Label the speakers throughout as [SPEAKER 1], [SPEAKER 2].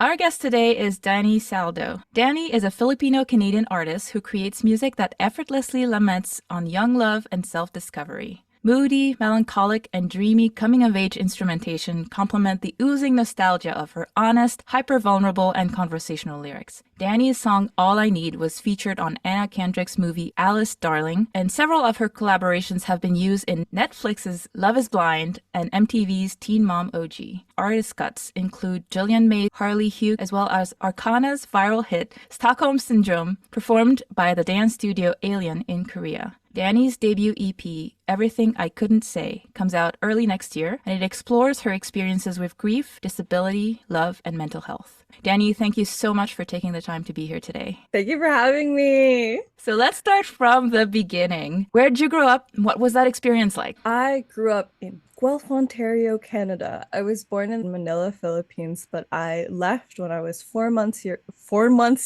[SPEAKER 1] Our guest today is Dani Saldo. Dani is a Filipino Canadian artist who creates music that effortlessly laments on young love and self-discovery. Moody, melancholic, and dreamy coming-of-age instrumentation complement the oozing nostalgia of her honest, hyper-vulnerable, and conversational lyrics. Dani's song All I Need was featured on Anna Kendrick's movie Alice Darling, and several of her collaborations have been used in Netflix's Love is Blind and MTV's Teen Mom OG. Artist cuts include Jillian May, Harley Hugh, as well as Arcana's viral hit Stockholm Syndrome, performed by the dance studio Alien in Korea. Dani's debut EP, Everything I Couldn't Say, comes out early next year, and it explores her experiences with grief, disability, love, and mental health. Dani, thank you so much for taking the time to be here today.
[SPEAKER 2] Thank you for having me.
[SPEAKER 1] So let's start from the beginning. Where did you grow up? What was that experience like?
[SPEAKER 2] I grew up in Guelph, Ontario, Canada. I was born in Manila, Philippines, but I left when I was 4 months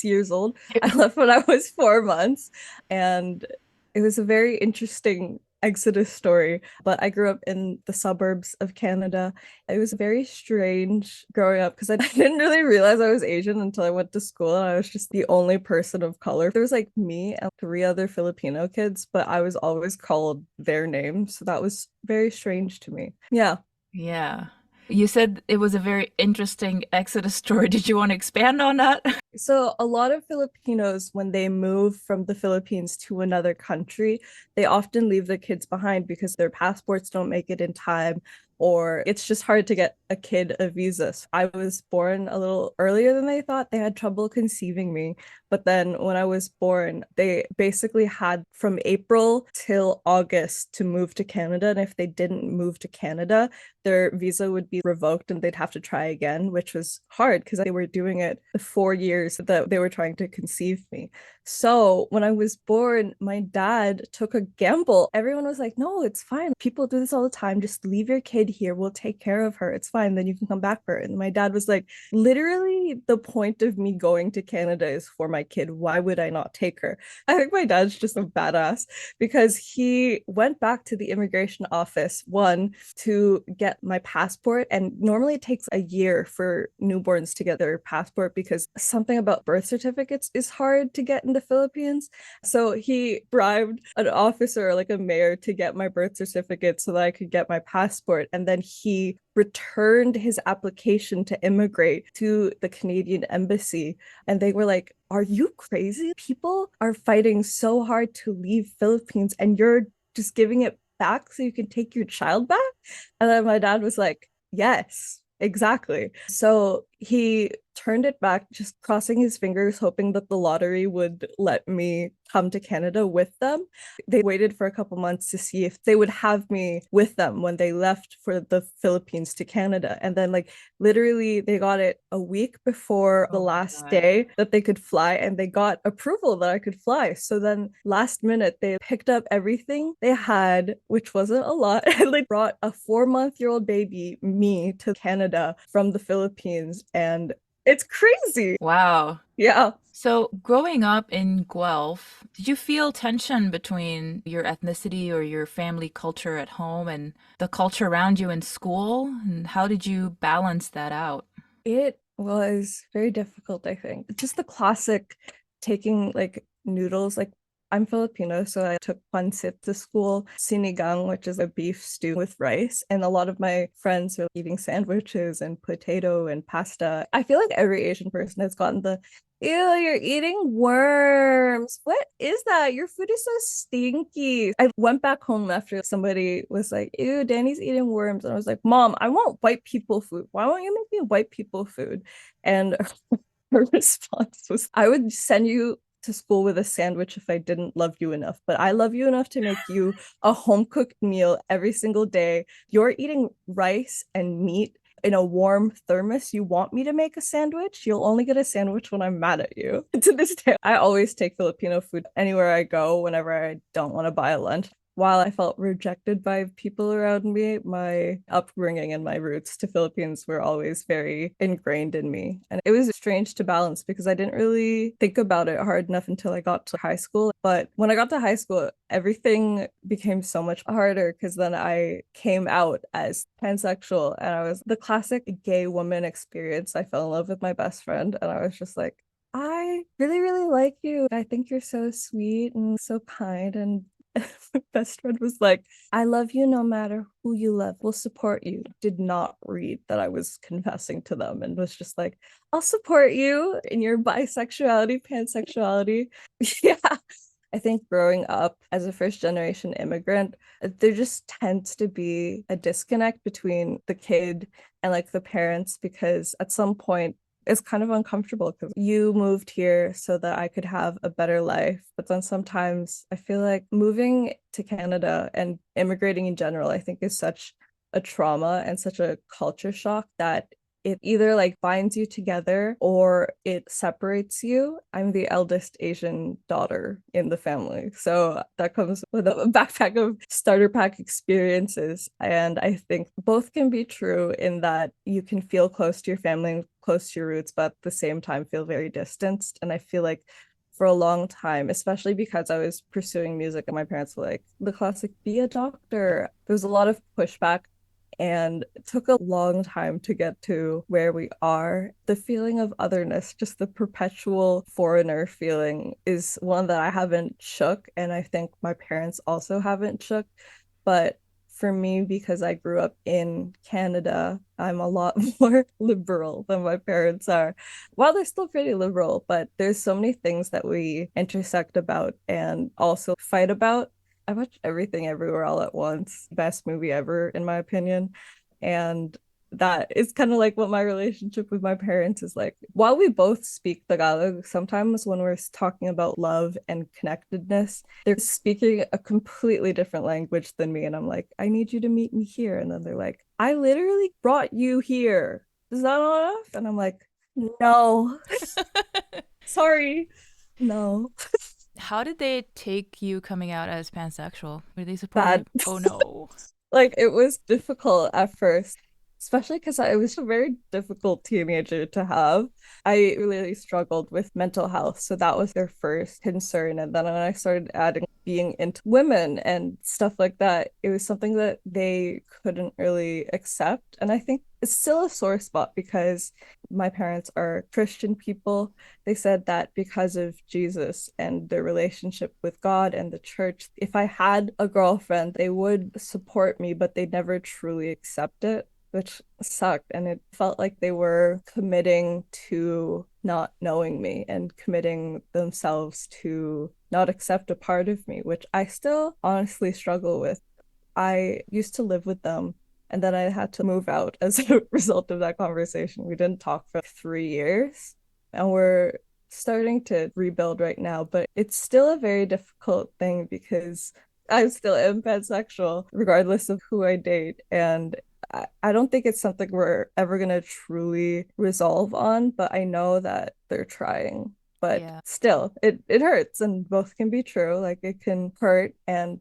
[SPEAKER 2] years old. I left when I was 4 months, and it was a very interesting exodus story, but I grew up in the suburbs of Canada. It was very strange growing up because I didn't really realize I was Asian until I went to school and I was just the only person of color. There was like me and three other Filipino kids, but I was always called their name. So that was very strange to me. Yeah.
[SPEAKER 1] Yeah. You said it was a very interesting exodus story. Did you want to expand on that?
[SPEAKER 2] So a lot of Filipinos, when they move from the Philippines to another country, they often leave their kids behind because their passports don't make it in time, or it's just hard to get a kid a visa. So I was born a little earlier than they thought. They had trouble conceiving me. But then when I was born, they basically had from April till August to move to Canada. And if they didn't move to Canada, their visa would be revoked and they'd have to try again, which was hard because they were doing it the 4 years that they were trying to conceive me. So when I was born, my dad took a gamble. Everyone was like, no, it's fine. People do this all the time. Just leave your kid here. We'll take care of her. It's fine. Then you can come back for her. And my dad was like, literally, the point of me going to Canada is for my kid. Why would I not take her? I think my dad's just a badass because he went back to the immigration office, one, to get my passport. And normally it takes a year for newborns to get their passport because something about birth certificates is hard to get in the Philippines. So he bribed an officer, like a mayor, to get my birth certificate so that I could get my passport. And then he returned his application to immigrate to the Canadian embassy. And they were like, are you crazy? People are fighting so hard to leave Philippines and you're just giving it back so you can take your child back? And then my dad was like, yes, exactly. So he turned it back, just crossing his fingers, hoping that the lottery would let me come to Canada with them. They waited for a couple months to see if they would have me with them when they left for the Philippines to Canada. And then, like, literally, they got it a week before the last day that they could fly, and they got approval that I could fly. So then, last minute, they picked up everything they had, which wasn't a lot, and they brought a 4-month-old baby, me, to Canada from the Philippines. And it's crazy.
[SPEAKER 1] Wow.
[SPEAKER 2] Yeah.
[SPEAKER 1] So, growing up in Guelph, did you feel tension between your ethnicity or your family culture at home and the culture around you in school? And how did you balance that out?
[SPEAKER 2] It was very difficult, I think. Just the classic taking like noodles, like I'm Filipino, so I took pancit to school, sinigang, which is a beef stew with rice. And a lot of my friends were eating sandwiches and potato and pasta. I feel like every Asian person has gotten the, ew, you're eating worms. What is that? Your food is so stinky. I went back home after somebody was like, ew, Danny's eating worms. And I was like, Mom, I want white people food. Why won't you make me white people food? And her response was, I would send you to school with a sandwich if I didn't love you enough, but I love you enough to make you a home cooked meal every single day. You're eating rice and meat in a warm thermos. You want me to make a sandwich? You'll only get a sandwich when I'm mad at you. To this day, I always take Filipino food anywhere I go whenever I don't want to buy a lunch. while I felt rejected by people around me, my upbringing and my roots to Philippines were always very ingrained in me. And it was strange to balance because I didn't really think about it hard enough until I got to high school. But when I got to high school, everything became so much harder because then I came out as pansexual and I was the classic gay woman experience. I fell in love with my best friend and I was just like, I really, really like you. I think you're so sweet and so kind. And my best friend was like, I love you no matter who you love. We'll support you. Did not read that I was confessing to them and was just like, I'll support you in your bisexuality, pansexuality. Yeah. I think growing up as a first generation immigrant, there just tends to be a disconnect between the kid and like the parents because at some point it's kind of uncomfortable because you moved here so that I could have a better life. But then sometimes I feel like moving to Canada and immigrating in general, I think is such a trauma and such a culture shock that it either like binds you together or it separates you. I'm the eldest Asian daughter in the family. So that comes with a backpack of starter pack experiences. And I think both can be true in that you can feel close to your family and close to your roots, but at the same time feel very distanced. And I feel like for a long time, especially because I was pursuing music and my parents were like, the classic, be a doctor. There was a lot of pushback and it took a long time to get to where we are. The feeling of otherness, just the perpetual foreigner feeling, is one that I haven't shook. And I think my parents also haven't shook. But for me, because I grew up in Canada, I'm a lot more liberal than my parents are. Well, they're still pretty liberal, but there's so many things that we intersect about and also fight about. I watched Everything Everywhere All at Once, best movie ever, in my opinion. And that is kind of like what my relationship with my parents is like. While we both speak Tagalog, sometimes when we're talking about love and connectedness, they're speaking a completely different language than me. And I'm like, I need you to meet me here. And then they're like, I literally brought you here. Is that not enough? And I'm like, no, sorry, no.
[SPEAKER 1] How did they take you coming out as pansexual? Were they supportive?
[SPEAKER 2] Bad.
[SPEAKER 1] Oh no.
[SPEAKER 2] Like it was difficult at first, especially because I was a very difficult teenager to have. I really struggled with mental health. So that was their first concern. And then when I started adding being into women and stuff like that, it was something that they couldn't really accept. And I think it's still a sore spot because my parents are Christian people. They said that because of Jesus and their relationship with God and the church, if I had a girlfriend, they would support me, but they'd never truly accept it, which sucked. And it felt like they were committing to not knowing me and committing themselves to not accept a part of me, which I still honestly struggle with. I used to live with them and then I had to move out as a result of that conversation. We didn't talk for 3 years and we're starting to rebuild right now, but it's still a very difficult thing because I still am pansexual, regardless of who I date. And I don't think it's something we're ever going to truly resolve on, but I know that they're trying. But
[SPEAKER 1] Yeah.
[SPEAKER 2] still, it hurts, and both can be true. Like it can hurt and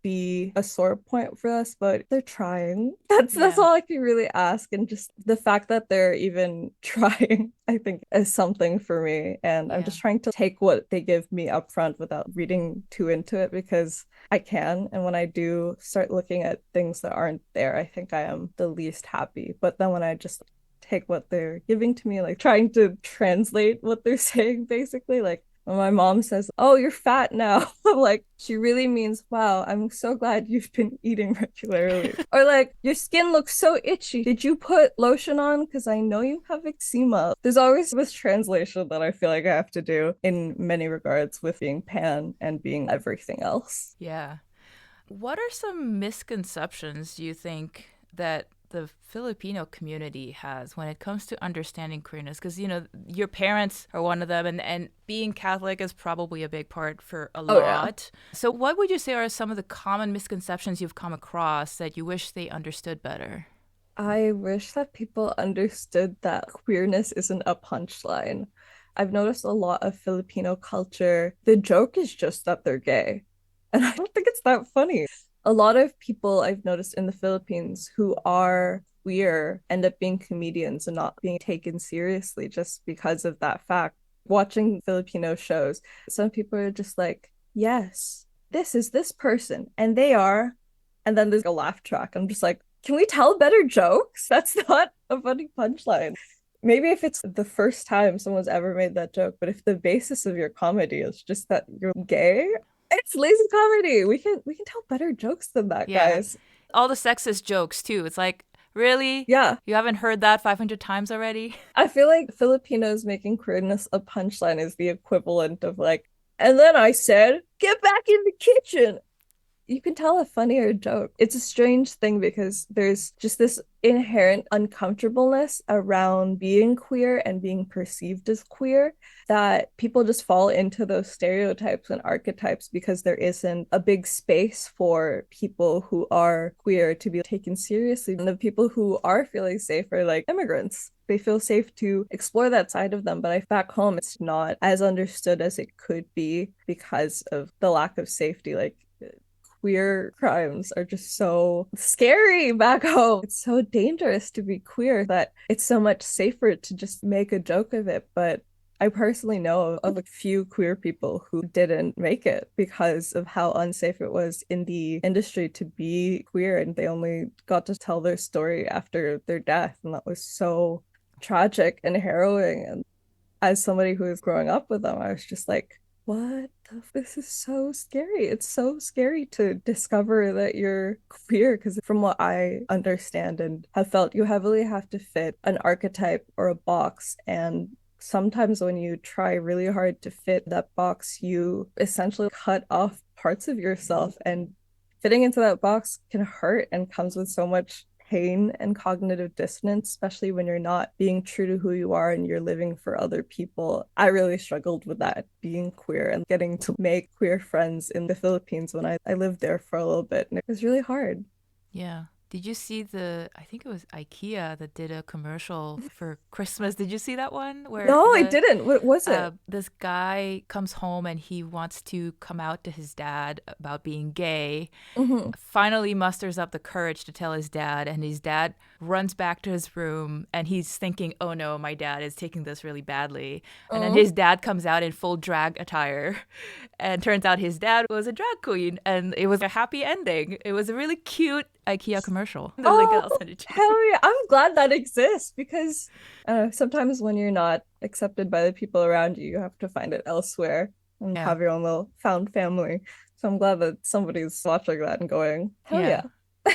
[SPEAKER 2] be a sore point for us, but they're trying. That's
[SPEAKER 1] Yeah.
[SPEAKER 2] all I can really ask. And just the fact that they're even trying, I think, is something for me. And I'm
[SPEAKER 1] Yeah.
[SPEAKER 2] just trying to take what they give me upfront without reading too into it because I can. And when I do start looking at things that aren't there, I think I am the least happy. But then when I just take what they're giving to me, like trying to translate what they're saying, basically, like when my mom says, "Oh, you're fat now," I'm like, she really means, "Wow, I'm so glad you've been eating regularly." Or like, "Your skin looks so itchy. Did you put lotion on? Because I know you have eczema." There's always this translation that I feel like I have to do in many regards with being pan and being everything else.
[SPEAKER 1] Yeah. What are some misconceptions you think that the Filipino community has when it comes to understanding queerness? Because, your parents are one of them, and being Catholic is probably a big part for a
[SPEAKER 2] Oh, yeah.
[SPEAKER 1] lot. So, what would you say are some of the common misconceptions you've come across that you wish they understood better?
[SPEAKER 2] I wish that people understood that queerness isn't a punchline. I've noticed a lot of Filipino culture. The joke is just that they're gay. And I don't think it's that funny. A lot of people I've noticed in the Philippines who are queer end up being comedians and not being taken seriously just because of that fact. Watching Filipino shows, some people are just like, yes, this is this person, and they are. And then there's a laugh track. I'm just like, can we tell better jokes? That's not a funny punchline. Maybe if it's the first time someone's ever made that joke, but if the basis of your comedy is just that you're gay, it's lazy comedy. We can tell better jokes than that,
[SPEAKER 1] Yeah.
[SPEAKER 2] guys.
[SPEAKER 1] All the sexist jokes too. It's like, really?
[SPEAKER 2] Yeah.
[SPEAKER 1] You haven't heard that 500 times already?
[SPEAKER 2] I feel like Filipinos making queerness a punchline is the equivalent of like, and then I said, get back in the kitchen. You can tell a funnier joke. It's a strange thing because there's just this inherent uncomfortableness around being queer and being perceived as queer that people just fall into those stereotypes and archetypes because there isn't a big space for people who are queer to be taken seriously. And the people who are feeling safe are like immigrants. They feel safe to explore that side of them. But back home, it's not as understood as it could be because of the lack of safety. Like, queer crimes are just so scary back home. It's so dangerous to be queer that it's so much safer to just make a joke of it. But I personally know of a few queer people who didn't make it because of how unsafe it was in the industry to be queer, and they only got to tell their story after their death. And that was so tragic and harrowing. And as somebody who was growing up with them, I was just like, what this is so scary. It's so scary to discover that you're queer because from what I understand and have felt, you heavily have to fit an archetype or a box. And sometimes when you try really hard to fit that box, you essentially cut off parts of yourself, and fitting into that box can hurt and comes with so much pain and cognitive dissonance, especially when you're not being true to who you are and you're living for other people. I really struggled with that, being queer and getting to make queer friends in the Philippines when I lived there for a little bit. And it was really hard.
[SPEAKER 1] Yeah. Did you see I think it was IKEA that did a commercial for Christmas. Did you see that one where
[SPEAKER 2] No, I didn't. What was it?
[SPEAKER 1] this guy comes home and he wants to come out to his dad about being gay,
[SPEAKER 2] Mm-hmm.
[SPEAKER 1] finally musters up the courage to tell his dad, and his dad runs back to his room and he's thinking, oh no, my dad is taking this really badly. And then
[SPEAKER 2] Oh,
[SPEAKER 1] his dad comes out in full drag attire, and turns out his dad was a drag queen, and it was a happy ending. It was a really cute IKEA commercial. The link,
[SPEAKER 2] oh,
[SPEAKER 1] I'll send it to you.
[SPEAKER 2] hell yeah. I'm glad that exists because sometimes when you're not accepted by the people around you, you have to find it elsewhere and
[SPEAKER 1] Yeah.
[SPEAKER 2] have your own little found family. So I'm glad that somebody's watching that and going, hell
[SPEAKER 1] Yeah.
[SPEAKER 2] yeah.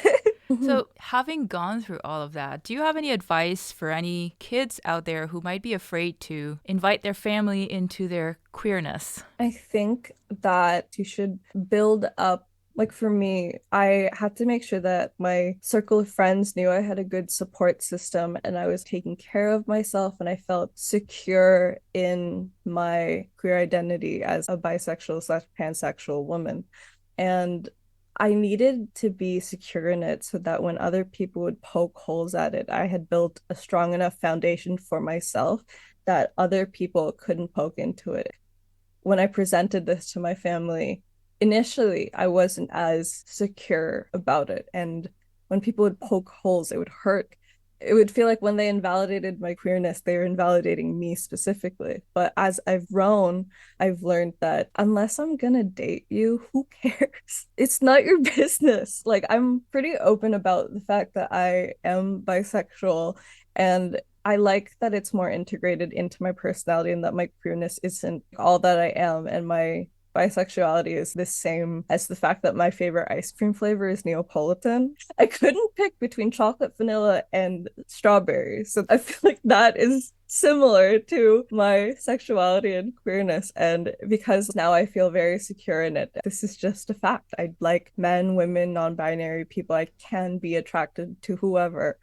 [SPEAKER 2] Mhm.
[SPEAKER 1] So, having gone through all of that, do you have any advice for any kids out there who might be afraid to invite their family into their queerness?
[SPEAKER 2] I think that you should build up, like for me, I had to make sure that my circle of friends knew I had a good support system and I was taking care of myself and I felt secure in my queer identity as a bisexual slash pansexual woman. And I needed to be secure in it so that when other people would poke holes at it, I had built a strong enough foundation for myself that other people couldn't poke into it. When I presented this to my family, initially I wasn't as secure about it. And when people would poke holes, it would hurt. It would feel like when they invalidated my queerness, they were invalidating me specifically. But as I've grown, I've learned that unless I'm gonna date you, who cares? It's not your business. Like, I'm pretty open about the fact that I am bisexual, and I like that it's more integrated into my personality and that my queerness isn't all that I am. And my bisexuality is the same as the fact that my favorite ice cream flavor is Neapolitan. I couldn't pick between chocolate, vanilla, and strawberry. So I feel like that is similar to my sexuality and queerness. And because now I feel very secure in it, this is just a fact. I like men, women, non binary people. I can be attracted to whoever.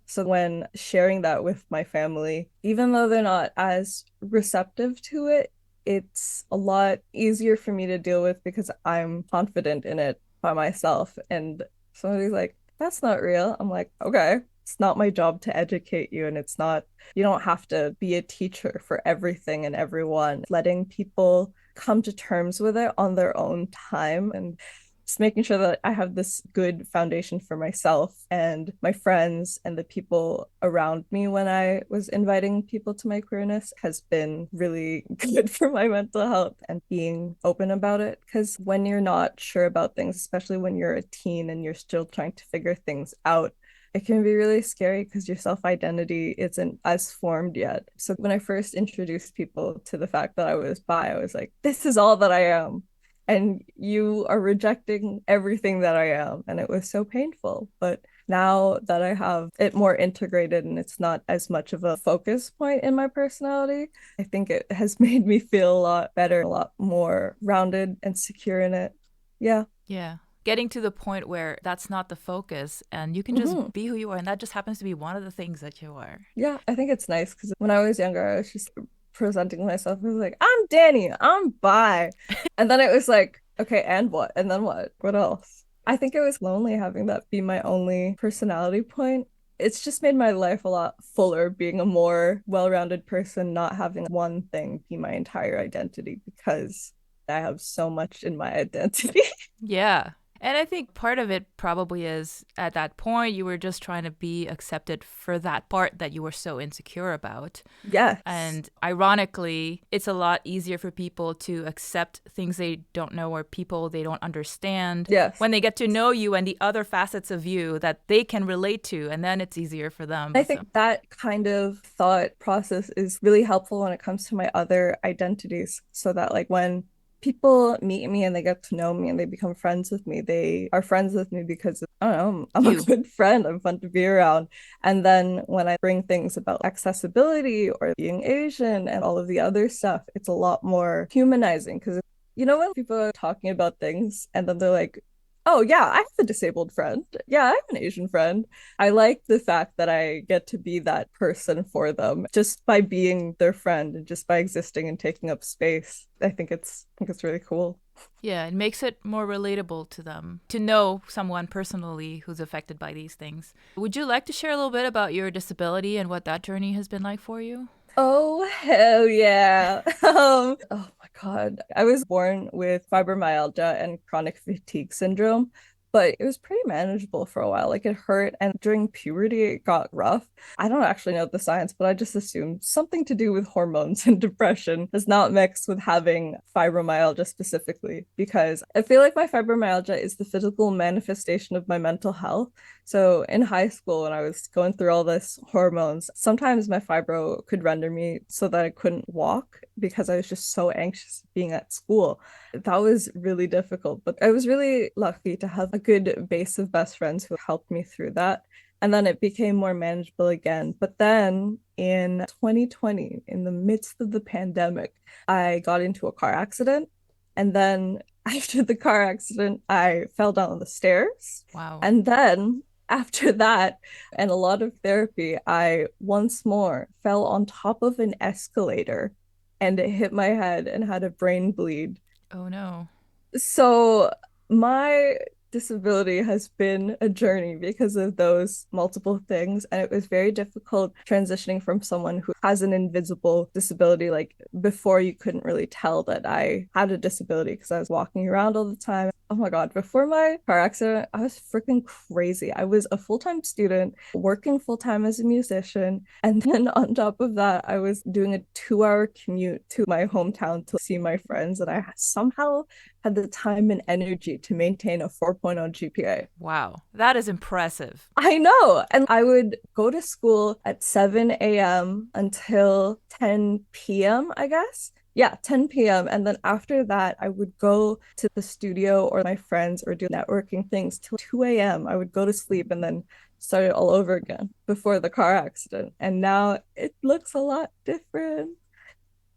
[SPEAKER 2] So when sharing that with my family, even though they're not as receptive to it, it's a lot easier for me to deal with because I'm confident in it by myself. And somebody's like, that's not real. I'm like, okay, it's not my job to educate you. And it's not, you don't have to be a teacher for everything and everyone. Letting people come to terms with it on their own time, and just making sure that I have this good foundation for myself and my friends and the people around me when I was inviting people to my queerness has been really good for my mental health, and being open about it. Because when you're not sure about things, especially when you're a teen and you're still trying to figure things out, it can be really scary because your self identity isn't as formed yet. So when I first introduced people to the fact that I was bi, I was like, this is all that I am. And you are rejecting everything that I am. And it was so painful. But now that I have it more integrated and it's not as much of a focus point in my personality, I think it has made me feel a lot better, a lot more rounded and secure in it. Yeah.
[SPEAKER 1] Yeah. Getting to the point where that's not the focus and you can just
[SPEAKER 2] Mm-hmm.
[SPEAKER 1] be who you are. And that just happens to be one of the things that you are.
[SPEAKER 2] Yeah, I think it's nice because when I was younger, I was just presenting myself. I was like, I'm Dani, I'm bi. And then it was like, okay, and what? And then what? What else? I think it was lonely having that be my only personality point. It's just made my life a lot fuller, being a more well-rounded person, not having one thing be my entire identity because I have so much in my identity.
[SPEAKER 1] Yeah. And I think part of it probably is at that point, you were just trying to be accepted for that part that you were so insecure about.
[SPEAKER 2] Yes.
[SPEAKER 1] And ironically, it's a lot easier for people to accept things they don't know or people they don't understand
[SPEAKER 2] Yes.
[SPEAKER 1] when they get to know you and the other facets of you that they can relate to. And then it's easier for them.
[SPEAKER 2] I
[SPEAKER 1] So,
[SPEAKER 2] think that kind of thought process is really helpful when it comes to my other identities. So that, like, when people meet me and they get to know me and they become friends with me, they are friends with me because, I don't know, I'm a
[SPEAKER 1] you.
[SPEAKER 2] good friend, I'm fun to be around. And then when I bring things about accessibility or being Asian and all of the other stuff, it's a lot more humanizing because, when people are talking about things and then they're like, oh, yeah, I have a disabled friend. Yeah, I have an Asian friend. I like the fact that I get to be that person for them just by being their friend and just by existing and taking up space. I think it's really cool.
[SPEAKER 1] Yeah, it makes it more relatable to them to know someone personally who's affected by these things. Would you like to share a little bit about your disability and what that journey has been like for you?
[SPEAKER 2] Oh, hell yeah. Oh my God. I was born with fibromyalgia and chronic fatigue syndrome, but it was pretty manageable for a while. Like, it hurt, and during puberty, it got rough. I don't actually know the science, but I just assumed something to do with hormones and depression is not mixed with having fibromyalgia specifically, because I feel like my fibromyalgia is the physical manifestation of my mental health. So in high school, when I was going through all this hormones, sometimes my fibro could render me so that I couldn't walk because I was just so anxious being at school. That was really difficult, but I was really lucky to have a good base of best friends who helped me through that. And then it became more manageable again. But then in 2020, in the midst of the pandemic, I got into a car accident. And then after the car accident, I fell down the stairs.
[SPEAKER 1] Wow.
[SPEAKER 2] And then after that, and a lot of therapy, I once more fell on top of an escalator and it hit my head and had a brain bleed.
[SPEAKER 1] Oh no.
[SPEAKER 2] So my disability has been a journey because of those multiple things. And it was very difficult transitioning from someone who has an invisible disability. Like, before, you couldn't really tell that I had a disability because I was walking around all the time. Oh my God, before my car accident, I was freaking crazy. I was a full-time student, working full-time as a musician. And then on top of that, I was doing a 2-hour commute to my hometown to see my friends. And I somehow had the time and energy to maintain a 4.0 GPA.
[SPEAKER 1] Wow. That is impressive.
[SPEAKER 2] I know. And I would go to school at 7 a.m. until 10 p.m., I guess. Yeah, 10 p.m. And then after that, I would go to the studio or my friends or do networking things till 2 a.m. I would go to sleep and then start it all over again before the car accident. And now it looks a lot different.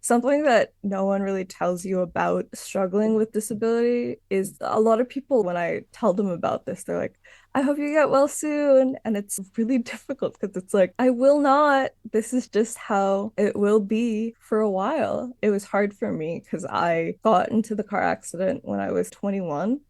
[SPEAKER 2] Something that no one really tells you about struggling with disability is a lot of people, when I tell them about this, they're like, I hope you get well soon. And it's really difficult because it's like, I will not. This is just how it will be for a while. It was hard for me because I got into the car accident when I was 21.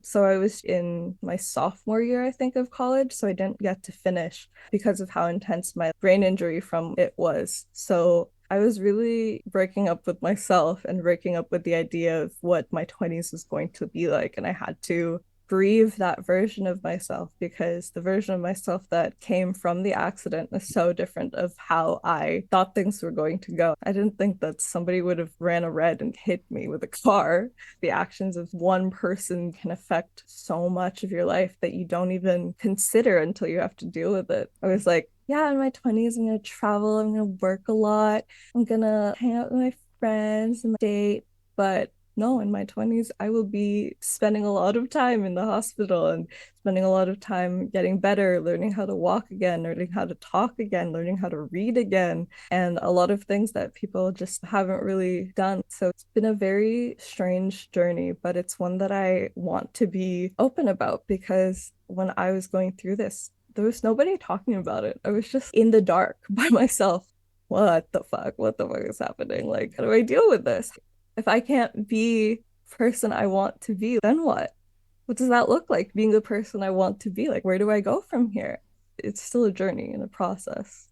[SPEAKER 2] So I was in my sophomore year, I think, of college. So I didn't get to finish because of how intense my brain injury from it was. So I was really breaking up with myself and breaking up with the idea of what my 20s was going to be like. And I had to grieve that version of myself because the version of myself that came from the accident is so different of how I thought things were going to go. I didn't think that somebody would have ran a red and hit me with a car. The actions of one person can affect so much of your life that you don't even consider until you have to deal with it. I was like, yeah, in my 20s, I'm going to travel, I'm going to work a lot, I'm going to hang out with my friends and date. But no, in my 20s, I will be spending a lot of time in the hospital and spending a lot of time getting better, learning how to walk again, learning how to talk again, learning how to read again, and a lot of things that people just haven't really done. So it's been a very strange journey, but it's one that I want to be open about because when I was going through this, there was nobody talking about it. I was just in the dark by myself. What the fuck? What the fuck is happening? Like, how do I deal with this? If I can't be the person I want to be, then what? What does that look like, being the person I want to be? Like, where do I go from here? It's still a journey and a process.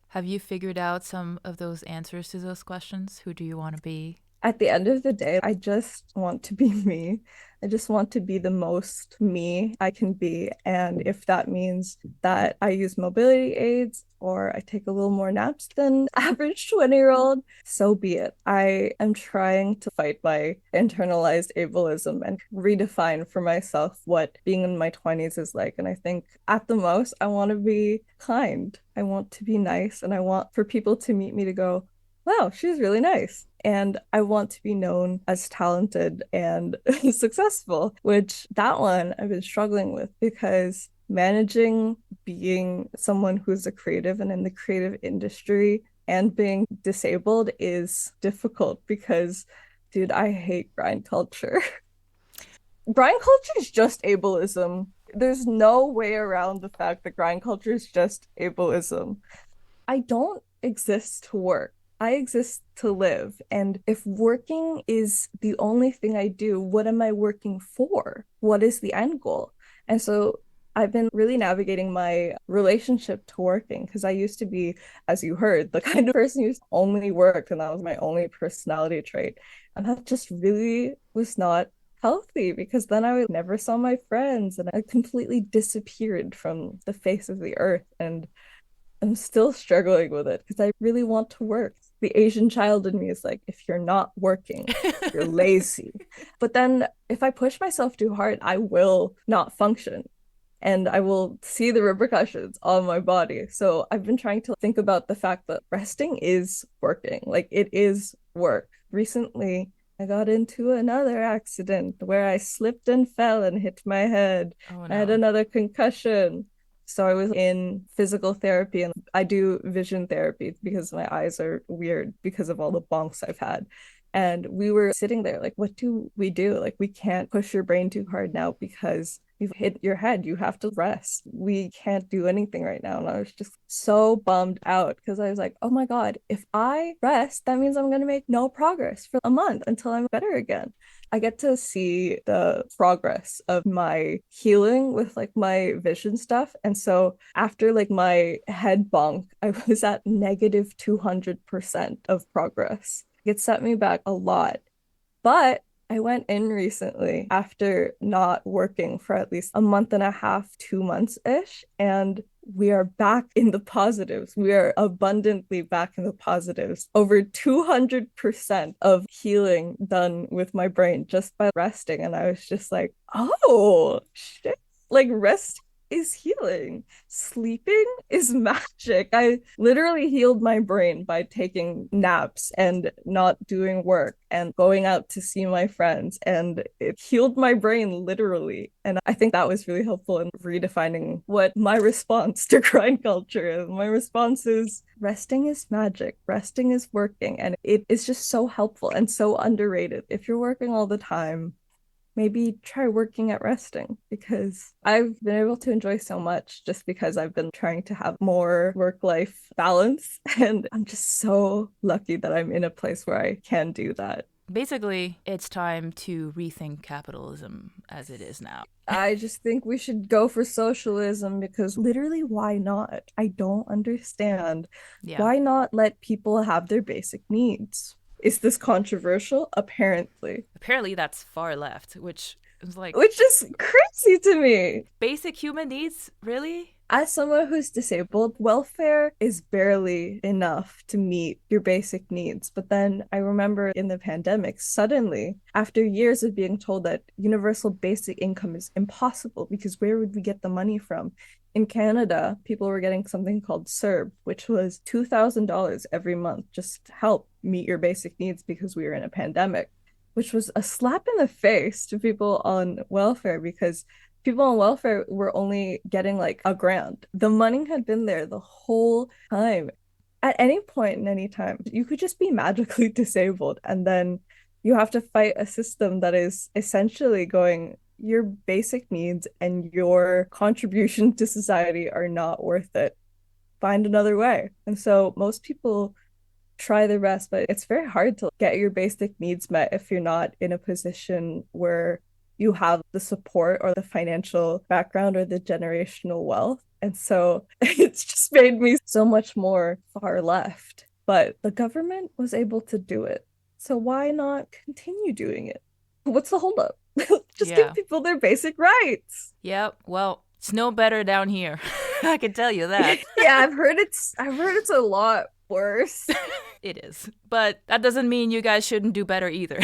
[SPEAKER 1] Have you figured out some of those answers to those questions? Who do you want to be?
[SPEAKER 2] At the end of the day, I just want to be me. I just want to be the most me I can be. And if that means that I use mobility aids or I take a little more naps than average 20-year-old, so be it. I am trying to fight my internalized ableism and redefine for myself what being in my 20s is like. And I think at the most, I want to be kind. I want to be nice. And I want for people to meet me to go, wow, she's really nice. And I want to be known as talented and successful, which that one I've been struggling with because managing being someone who's a creative and in the creative industry and being disabled is difficult because, dude, I hate grind culture. Grind culture is just ableism. There's no way around the fact that grind culture is just ableism. I don't exist to work. I exist to live. And if working is the only thing I do, what am I working for? What is the end goal? And so I've been really navigating my relationship to working because I used to be, as you heard, the kind of person who only worked, and that was my only personality trait. And that just really was not healthy because then I never saw my friends and I completely disappeared from the face of the earth. And I'm still struggling with it because I really want to work. The Asian child in me is like, if you're not working, you're lazy. But then if I push myself too hard, I will not function and I will see the repercussions on my body. So I've been trying to think about the fact that resting is working. Like it is work. Recently, I got into another accident where I slipped and fell and hit my head.
[SPEAKER 1] Oh
[SPEAKER 2] I had
[SPEAKER 1] no.
[SPEAKER 2] another concussion. So I was in physical therapy and I do vision therapy because my eyes are weird because of all the bonks I've had. And we were sitting there like, what do we do? Like, we can't push your brain too hard now because you've hit your head. You have to rest. We can't do anything right now. And I was just so bummed out because I was like, oh my God, if I rest, that means I'm going to make no progress for a month until I'm better again. I get to see the progress of my healing with like my vision stuff. And so after like my head bonk, I was at negative 200% of progress. It set me back a lot. But I went in recently after not working for at least a month and a half, 2 months ish, and we are back in the positives. We are abundantly back in the positives. Over 200% of healing done with my brain just by resting. And I was just like, oh, shit. Like, rest is healing. Sleeping is magic. I literally healed my brain by taking naps and not doing work and going out to see my friends. And it healed my brain literally. And I think that was really helpful in redefining what my response to grind culture is. My response is resting is magic, resting is working. And it is just so helpful and so underrated. If you're working all the time, maybe try working at resting because I've been able to enjoy so much just because I've been trying to have more work-life balance. And I'm just so lucky that I'm in a place where I can do that.
[SPEAKER 1] Basically, it's time to rethink capitalism as it is now.
[SPEAKER 2] I just think we should go for socialism because literally, why not? I don't understand.
[SPEAKER 1] Yeah.
[SPEAKER 2] Why not let people have their basic needs? Is this controversial? Apparently.
[SPEAKER 1] Apparently, that's far left, which is like
[SPEAKER 2] Which is crazy to me.
[SPEAKER 1] basic human needs, really?
[SPEAKER 2] As someone who's disabled, welfare is barely enough to meet your basic needs. But then I remember in the pandemic, suddenly, after years of being told that universal basic income is impossible because where would we get the money from? In Canada, people were getting something called CERB, which was $2,000 every month just to help meet your basic needs because we were in a pandemic, which was a slap in the face to people on welfare because people on welfare were only getting like a grand. The money had been there the whole time. At any point in any time, you could just be magically disabled, and then you have to fight a system that is essentially going, your basic needs and your contribution to society are not worth it. Find another way. And so most people try their best, but it's very hard to get your basic needs met if you're not in a position where you have the support or the financial background or the generational wealth. And so it's just made me so much more far left. But the government was able to do it. So why not continue doing it? What's the holdup? Just give people their basic rights.
[SPEAKER 1] Yep. Well, it's no better down here. I can tell you that.
[SPEAKER 2] Yeah, I've heard it's a lot worse.
[SPEAKER 1] It is. But that doesn't mean you guys shouldn't do better either.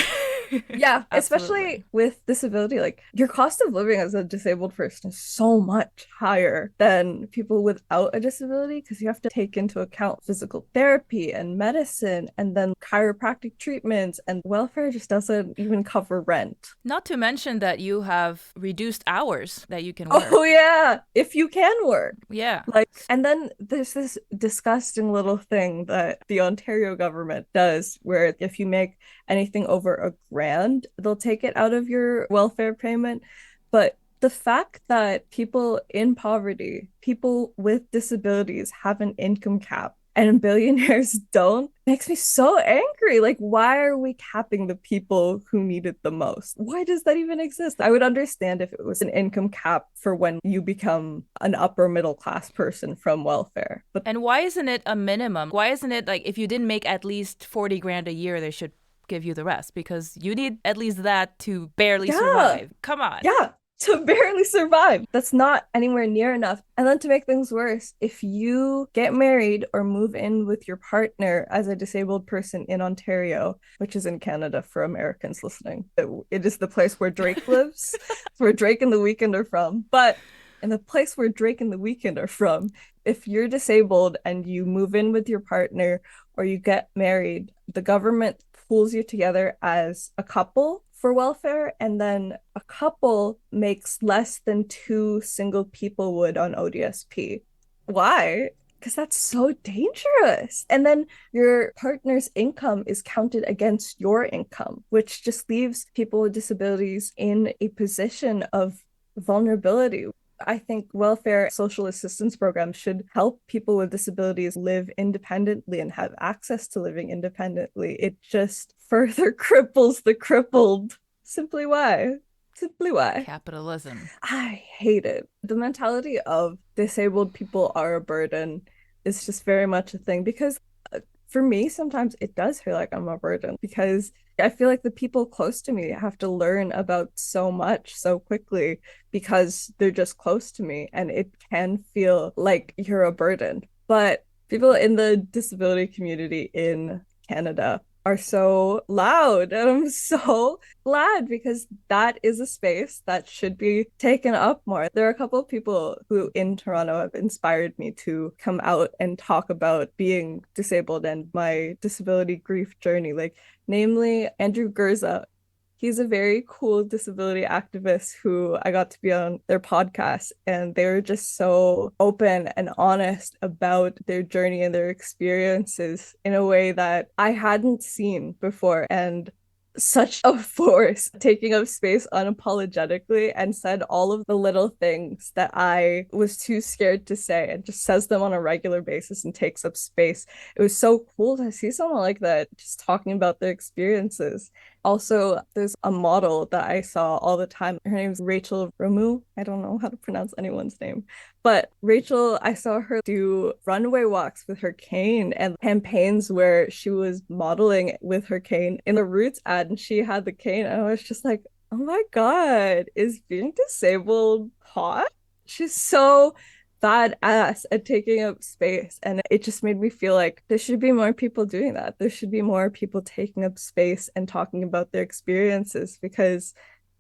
[SPEAKER 2] Yeah, especially with disability, like your cost of living as a disabled person is so much higher than people without a disability because you have to take into account physical therapy and medicine and then chiropractic treatments, and welfare just doesn't even cover rent.
[SPEAKER 1] Not to mention that you have reduced hours that you can work.
[SPEAKER 2] Oh yeah, if you can work.
[SPEAKER 1] Yeah.
[SPEAKER 2] Like, and then there's this disgusting little thing that the Ontario government does where if you make anything over a grand, they'll take it out of your welfare payment. But the fact that people in poverty, people with disabilities have an income cap and billionaires don't, makes me so angry. Like, why are we capping the people who need it the most? Why does that even exist? I would understand if it was an income cap for when you become an upper middle class person from welfare. But
[SPEAKER 1] and why isn't it a minimum? Why isn't it like if you didn't make at least 40 grand a year, they should give you the rest? Because you need at least that to barely survive. Come on.
[SPEAKER 2] Yeah. To barely survive. That's not anywhere near enough. And then to make things worse, if you get married or move in with your partner as a disabled person in Ontario, which is in Canada for Americans listening, it is the place where Drake lives, where Drake and The Weeknd are from. But in the place where Drake and The Weeknd are from, if you're disabled and you move in with your partner or you get married, the government pools you together as a couple for welfare, and then a couple makes less than two single people would on ODSP. Why? Because that's so dangerous. And then your partner's income is counted against your income, which just leaves people with disabilities in a position of vulnerability. I think welfare social assistance programs should help people with disabilities live independently and have access to living independently. It just further cripples the crippled. Simply why? Simply why?
[SPEAKER 1] Capitalism.
[SPEAKER 2] I hate it. The mentality of disabled people are a burden is just very much a thing because for me, sometimes it does feel like I'm a burden because I feel like the people close to me have to learn about so much so quickly because they're just close to me, and it can feel like you're a burden. But people in the disability community in Canada are so loud, and I'm so glad because that is a space that should be taken up more. There are a couple of people who in Toronto have inspired me to come out and talk about being disabled and my disability grief journey, like namely Andrew Gurza. He's a very cool disability activist who I got to be on their podcast, and they were just so open and honest about their journey and their experiences in a way that I hadn't seen before. And such a force, taking up space unapologetically, and said all of the little things that I was too scared to say, and just says them on a regular basis and takes up space. It was so cool to see someone like that just talking about their experiences. Also, there's a model that I saw all the time. Her name's Rachel Romu. I don't know how to pronounce anyone's name. But Rachel, I saw her do runway walks with her cane and campaigns where she was modeling with her cane in the Roots ad and she had the cane. And I was just like, oh my God, is being disabled hot? She's so badass at taking up space. And it just made me feel like there should be more people doing that. There should be more people taking up space and talking about their experiences because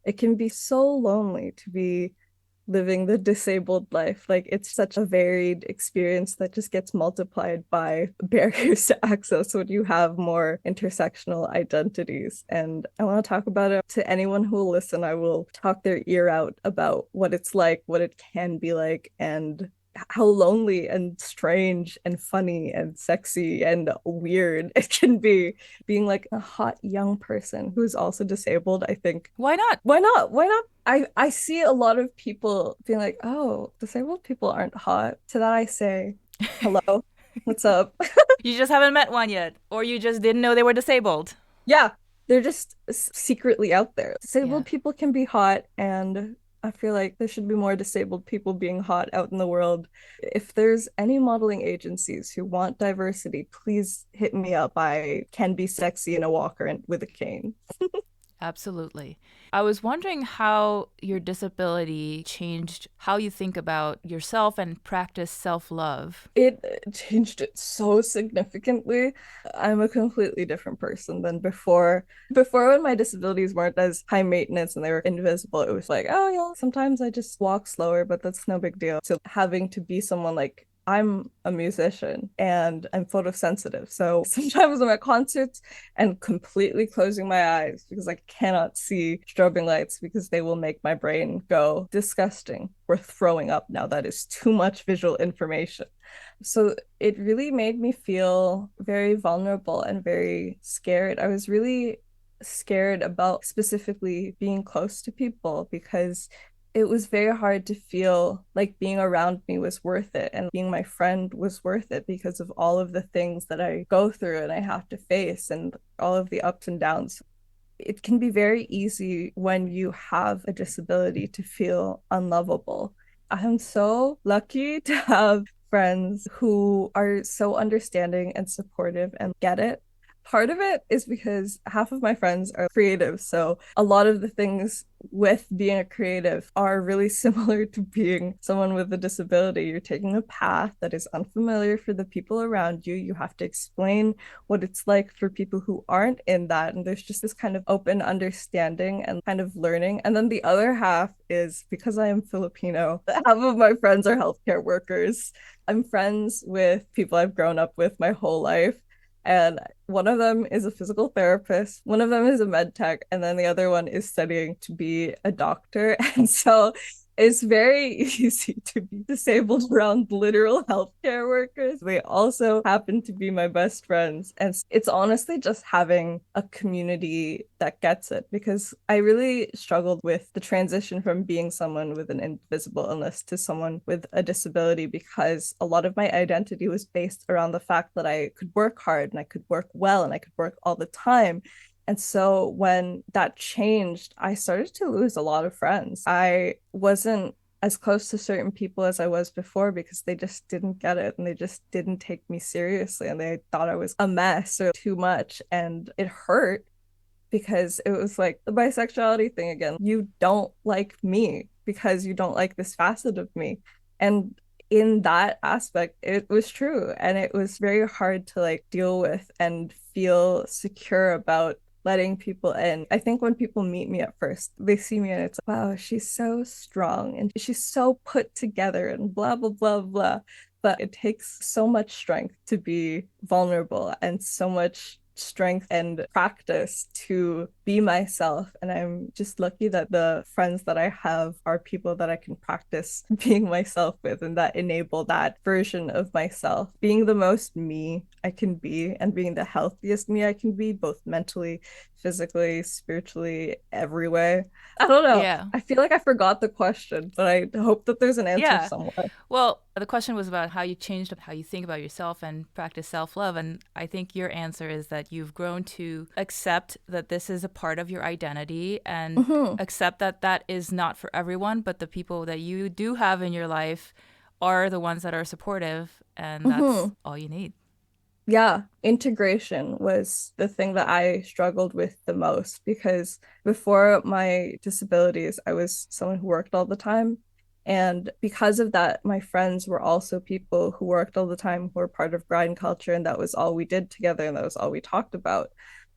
[SPEAKER 2] it can be so lonely to be living the disabled life. Like it's such a varied experience that just gets multiplied by barriers to access when you have more intersectional identities. And I want to talk about it to anyone who will listen. I will talk their ear out about what it's like, what it can be like, and how lonely and strange and funny and sexy and weird it can be being like a hot young person who's also disabled. I think
[SPEAKER 1] Why not?
[SPEAKER 2] why not I see a lot of people being like, oh, disabled people aren't hot. To that I say, hello, what's up?
[SPEAKER 1] You just haven't met one yet, or you just didn't know they were disabled.
[SPEAKER 2] Yeah, they're just secretly out there.
[SPEAKER 1] Yeah.
[SPEAKER 2] Disabled people can be hot, and I feel like there should be more disabled people being hot out in the world. If there's any modeling agencies who want diversity, please hit me up. I can be sexy in a walker and with a cane.
[SPEAKER 1] Absolutely. I was wondering how your disability changed how you think about yourself and practice self-love.
[SPEAKER 2] It changed it so significantly. I'm a completely different person than before. Before, when my disabilities weren't as high maintenance and they were invisible, it was like, oh yeah, sometimes I just walk slower, but that's no big deal. So having to be someone like I'm a musician and I'm photosensitive. So sometimes I'm at concerts and completely closing my eyes because I cannot see strobing lights because they will make my brain go disgusting. We're throwing up now. That is too much visual information. So it really made me feel very vulnerable and very scared. I was really scared about specifically being close to people because it was very hard to feel like being around me was worth it and being my friend was worth it because of all of the things that I go through and I have to face and all of the ups and downs. It can be very easy when you have a disability to feel unlovable. I'm so lucky to have friends who are so understanding and supportive and get it. Part of it is because half of my friends are creative. So a lot of the things with being a creative are really similar to being someone with a disability. You're taking a path that is unfamiliar for the people around you. You have to explain what it's like for people who aren't in that. And there's just this kind of open understanding and kind of learning. And then the other half is because I am Filipino, half of my friends are healthcare workers. I'm friends with people I've grown up with my whole life. And one of them is a physical therapist, one of them is a med tech, and then the other one is studying to be a doctor. And so it's very easy to be disabled around literal healthcare workers. They also happen to be my best friends. And it's honestly just having a community that gets it because I really struggled with the transition from being someone with an invisible illness to someone with a disability because a lot of my identity was based around the fact that I could work hard and I could work well and I could work all the time. And so when that changed, I started to lose a lot of friends. I wasn't as close to certain people as I was before because they just didn't get it and they just didn't take me seriously and they thought I was a mess or too much. And it hurt because it was like the bisexuality thing again. You don't like me because you don't like this facet of me. And in that aspect, it was true. And it was very hard to like deal with and feel secure about letting people in. I think when people meet me at first, they see me and it's like, wow, she's so strong and she's so put together and blah, blah, blah, blah. But it takes so much strength to be vulnerable and so much strength and practice to be myself. And I'm just lucky that the friends that I have are people that I can practice being myself with and that enable that version of myself, being the most me I can be and being the healthiest me I can be, both mentally, physically, spiritually, every way. I don't know.
[SPEAKER 1] Yeah.
[SPEAKER 2] I feel like I forgot the question, but I hope that there's an answer
[SPEAKER 1] Yeah.
[SPEAKER 2] somewhere.
[SPEAKER 1] Well, the question was about how you changed how you think about yourself and practice self love. And I think your answer is that you've grown to accept that this is a part of your identity and
[SPEAKER 2] Hmm.
[SPEAKER 1] accept that that is not for everyone, but the people that you do have in your life are the ones that are supportive. And that's
[SPEAKER 2] Hmm.
[SPEAKER 1] all you need.
[SPEAKER 2] Yeah, integration was the thing that I struggled with the most because before my disabilities, I was someone who worked all the time. And because of that, my friends were also people who worked all the time, who were part of grind culture, and that was all we did together, and that was all we talked about.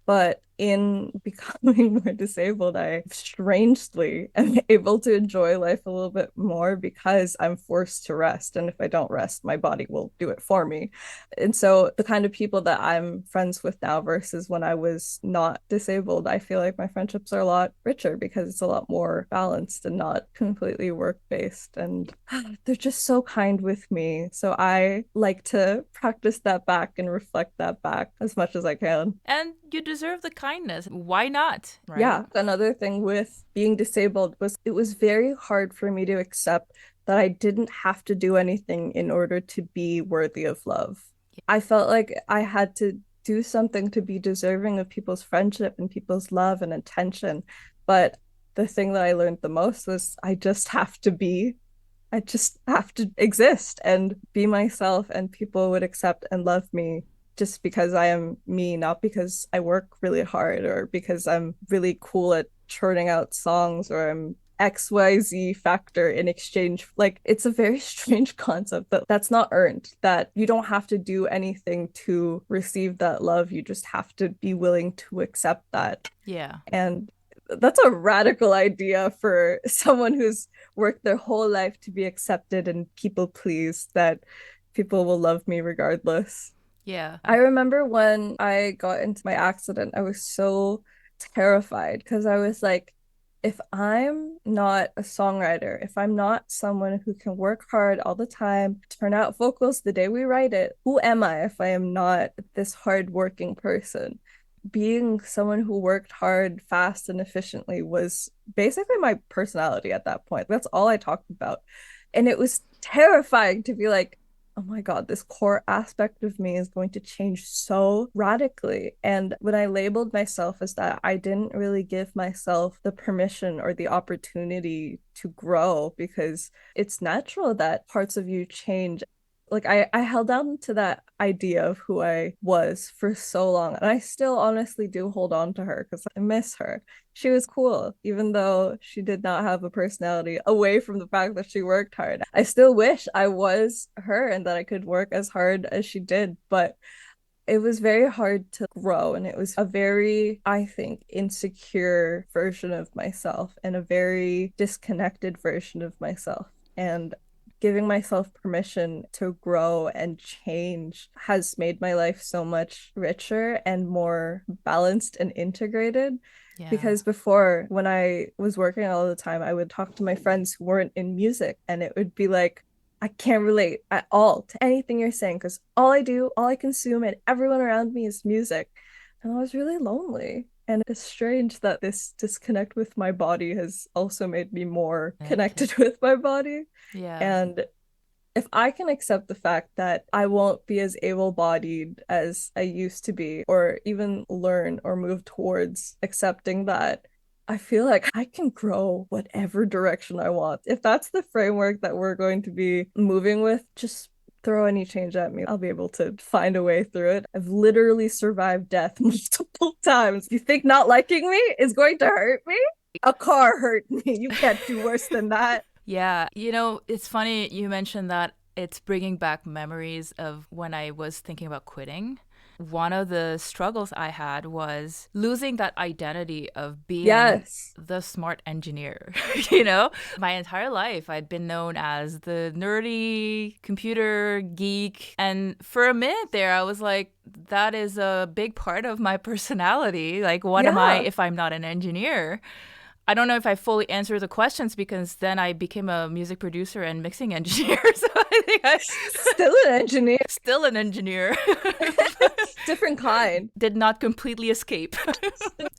[SPEAKER 2] But in becoming more disabled, I strangely am able to enjoy life a little bit more because I'm forced to rest. And if I don't rest, my body will do it for me. And so the kind of people that I'm friends with now versus when I was not disabled, I feel like my friendships are a lot richer because it's a lot more balanced and not completely work based. And they're just so kind with me. So I like to practice that back and reflect that back as much as I can.
[SPEAKER 1] And you deserve the kindness. Why not? Right?
[SPEAKER 2] Yeah, another thing with being disabled was it was very hard for me to accept that I didn't have to do anything in order to be worthy of love. I felt like I had to do something to be deserving of people's friendship and people's love and attention. But the thing that I learned the most was I just have to be. I just have to exist and be myself, and people would accept and love me just because I am me, not because I work really hard or because I'm really cool at churning out songs or I'm XYZ factor in exchange. Like, it's a very strange concept that that's not earned, that you don't have to do anything to receive that love. You just have to be willing to accept that.
[SPEAKER 1] Yeah.
[SPEAKER 2] And that's a radical idea for someone who's worked their whole life to be accepted and people pleased, that people will love me regardless.
[SPEAKER 1] Yeah.
[SPEAKER 2] I remember when I got into my accident, I was so terrified because I was like, if I'm not a songwriter, if I'm not someone who can work hard all the time, turn out vocals the day we write it, who am I if I am not this hardworking person? Being someone who worked hard, fast, and efficiently was basically my personality at that point. That's all I talked about. And it was terrifying to be like, oh my God, this core aspect of me is going to change so radically. And when I labeled myself as that, I didn't really give myself the permission or the opportunity to grow because it's natural that parts of you change. Like I held on to that idea of who I was for so long. And I still honestly do hold on to her because I miss her. She was cool, even though she did not have a personality away from the fact that she worked hard. I still wish I was her and that I could work as hard as she did, but it was very hard to grow. And it was a very, I think, insecure version of myself and a very disconnected version of myself. And giving myself permission to grow and change has made my life so much richer and more balanced and integrated.
[SPEAKER 1] Yeah.
[SPEAKER 2] Because before, when I was working all the time, I would talk to my friends who weren't in music, and it would be like, I can't relate at all to anything you're saying because all I do, all I consume, and everyone around me is music. And I was really lonely. And it's strange that this disconnect with my body has also made me more
[SPEAKER 1] Okay.
[SPEAKER 2] connected with my body.
[SPEAKER 1] Yeah.
[SPEAKER 2] And if I can accept the fact that I won't be as able-bodied as I used to be, or even learn or move towards accepting that, I feel like I can grow whatever direction I want. If that's the framework that we're going to be moving with, just throw any change at me. I'll be able to find a way through it. I've literally survived death multiple times. You think not liking me is going to hurt me? A car hurt me. You can't do worse than that.
[SPEAKER 1] Yeah, it's funny you mentioned that it's bringing back memories of when I was thinking about quitting. One of the struggles I had was losing that identity of being
[SPEAKER 2] Yes.
[SPEAKER 1] the smart engineer. you know, my entire life I'd been known as the nerdy computer geek. And for a minute there, I was like, that is a big part of my personality. Like, what am I
[SPEAKER 2] Yeah.
[SPEAKER 1] if I'm not an engineer? I don't know if I fully answered the questions because then I became a music producer and mixing engineer. So I think I'm
[SPEAKER 2] Still an engineer.
[SPEAKER 1] still an engineer.
[SPEAKER 2] Different kind.
[SPEAKER 1] Did not completely escape.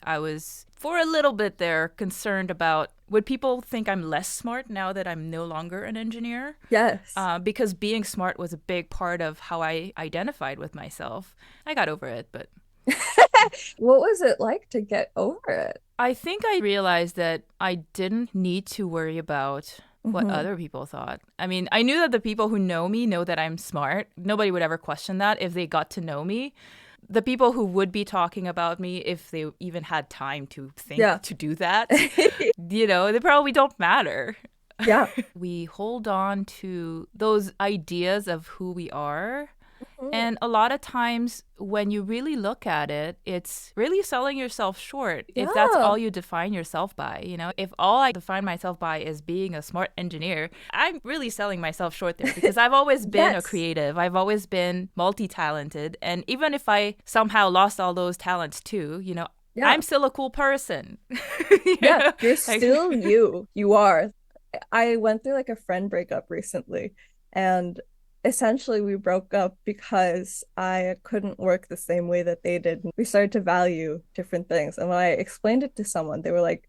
[SPEAKER 1] I was, for a little bit there, concerned about would people think I'm less smart now that I'm no longer an engineer?
[SPEAKER 2] Yes.
[SPEAKER 1] Because being smart was a big part of how I identified with myself. I got over it, but
[SPEAKER 2] What was it like to get over it?
[SPEAKER 1] I think I realized that I didn't need to worry about what
[SPEAKER 2] Mhm.
[SPEAKER 1] other people thought. I mean, I knew that the people who know me know that I'm smart. Nobody would ever question that if they got to know me. The people who would be talking about me, if they even had time to think
[SPEAKER 2] Yeah.
[SPEAKER 1] to do that, they probably don't matter.
[SPEAKER 2] Yeah.
[SPEAKER 1] We hold on to those ideas of who we are.
[SPEAKER 2] Mhm.
[SPEAKER 1] And a lot of times when you really look at it, it's really selling yourself short if that's
[SPEAKER 2] Yeah.
[SPEAKER 1] all you define yourself by. If all I define myself by is being a smart engineer, I'm really selling myself short there because I've always been a
[SPEAKER 2] Yes.
[SPEAKER 1] creative. I've always been multi-talented. And even if I somehow lost all those talents too,
[SPEAKER 2] Yeah.
[SPEAKER 1] I'm still a cool person.
[SPEAKER 2] Yeah, you're
[SPEAKER 1] Like-
[SPEAKER 2] still you. You are. I went through like a friend breakup recently, and essentially we broke up because I couldn't work the same way that they did. We started to value different things. And when I explained it to someone, they were like,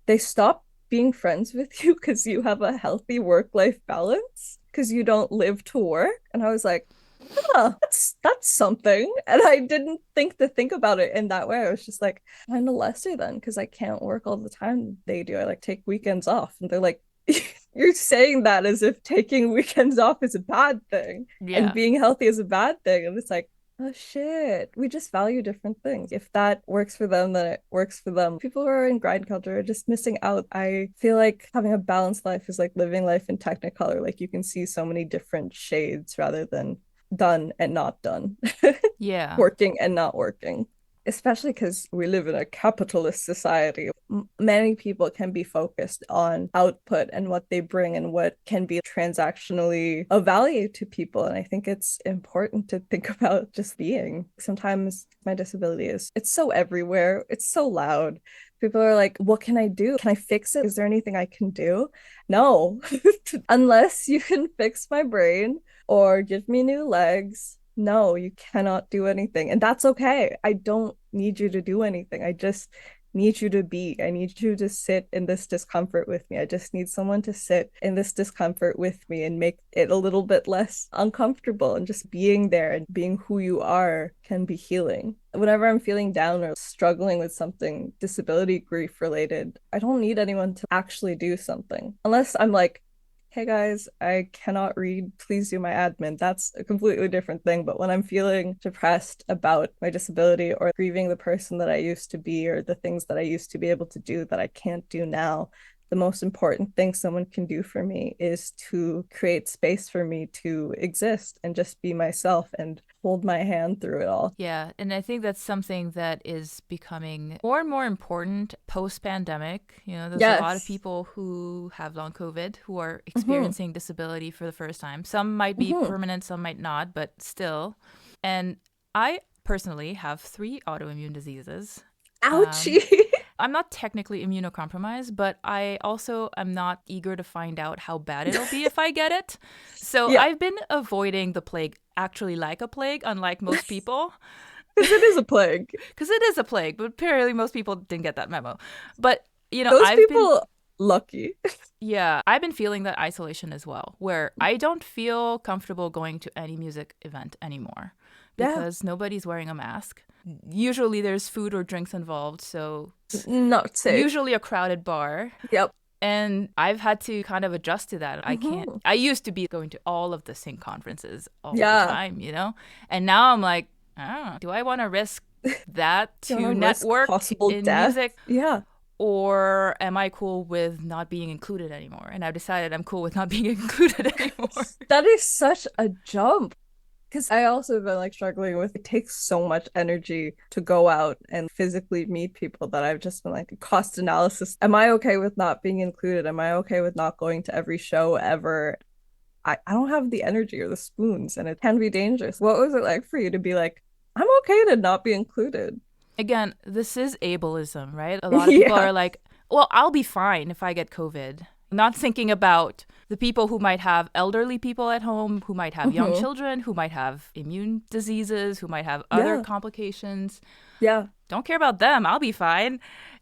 [SPEAKER 2] they stopped being friends with you because you have a healthy work-life balance, because you don't live to work. And I was like, huh, that's something. And I didn't think about it in that way. I was just like, kind of lesser then, because I can't work all the time they do. I like take weekends off. And they're like, you're saying that as if taking weekends off is a bad thing
[SPEAKER 1] Yeah.
[SPEAKER 2] and being healthy is a bad thing. And it's like, oh shit, we just value different things. If that works for them, then it works for them. People who are in grind culture are just missing out. I feel like having a balanced life is like living life in Technicolor. Like you can see so many different shades rather than done and not done,
[SPEAKER 1] Yeah.
[SPEAKER 2] working and not working. Especially because we live in a capitalist society. Many people can be focused on output and what they bring and what can be transactionally of value to people. And I think it's important to think about just being. Sometimes my disability it's so everywhere. It's so loud. People are like, what can I do? Can I fix it? Is there anything I can do? No. Unless you can fix my brain or give me new legs. No, you cannot do anything. And that's okay. I don't need you to do anything. I just need you to be. I need you to sit in this discomfort with me. I just need someone to sit in this discomfort with me and make it a little bit less uncomfortable. And just being there and being who you are can be healing. Whenever I'm feeling down or struggling with something disability grief related, I don't need anyone to actually do something. Unless I'm like, hey guys, I cannot read. Please do my admin. That's a completely different thing. But when I'm feeling depressed about my disability or grieving the person that I used to be or the things that I used to be able to do that I can't do now, the most important thing someone can do for me is to create space for me to exist and just be myself and hold my hand through it all.
[SPEAKER 1] Yeah, and I think that's something that is becoming more and more important post-pandemic. There's a lot of
[SPEAKER 2] Yes.
[SPEAKER 1] people who have long COVID who are experiencing disability for the first time. Some might be permanent, some might not, but still. And I personally have 3 autoimmune diseases.
[SPEAKER 2] Ouchie.
[SPEAKER 1] I'm not technically immunocompromised, but I also am not eager to find out how bad it'll be if I get it. So
[SPEAKER 2] Yeah.
[SPEAKER 1] I've been avoiding the plague actually like a plague, unlike most people.
[SPEAKER 2] Because it is a plague.
[SPEAKER 1] Because it is a plague, but apparently most people didn't get that memo. But,
[SPEAKER 2] Those
[SPEAKER 1] I've
[SPEAKER 2] people lucky.
[SPEAKER 1] I've been feeling that isolation as well, where I don't feel comfortable going to any music event anymore because nobody's wearing a mask. Usually there's food or drinks involved, so
[SPEAKER 2] Not safe.
[SPEAKER 1] usually a crowded bar.
[SPEAKER 2] Yep.
[SPEAKER 1] And I've had to kind of adjust to that. I used to be going to all of the sync conferences all the time, And now I'm like, do I want to risk that to network
[SPEAKER 2] possible
[SPEAKER 1] in
[SPEAKER 2] death?
[SPEAKER 1] music?
[SPEAKER 2] Yeah.
[SPEAKER 1] Or am I cool with not being included anymore? And I've decided I'm cool with not being included anymore.
[SPEAKER 2] That is such a jump. Because I also have been like struggling with it takes so much energy to go out and physically meet people that I've just been like cost analysis. Am I okay with not being included? Am I okay with not going to every show ever? I don't have the energy or the spoons, and it can be dangerous. What was it like for you to be like, I'm okay to not be included?
[SPEAKER 1] Again, this is ableism, right? A lot of people are like, Well, I'll be fine if I get COVID. Not thinking about the people who might have elderly people at home, who might have young
[SPEAKER 2] Mm-hmm.
[SPEAKER 1] children, who might have immune diseases, who might have other
[SPEAKER 2] Yeah.
[SPEAKER 1] complications.
[SPEAKER 2] Yeah.
[SPEAKER 1] Don't care about them. I'll be fine.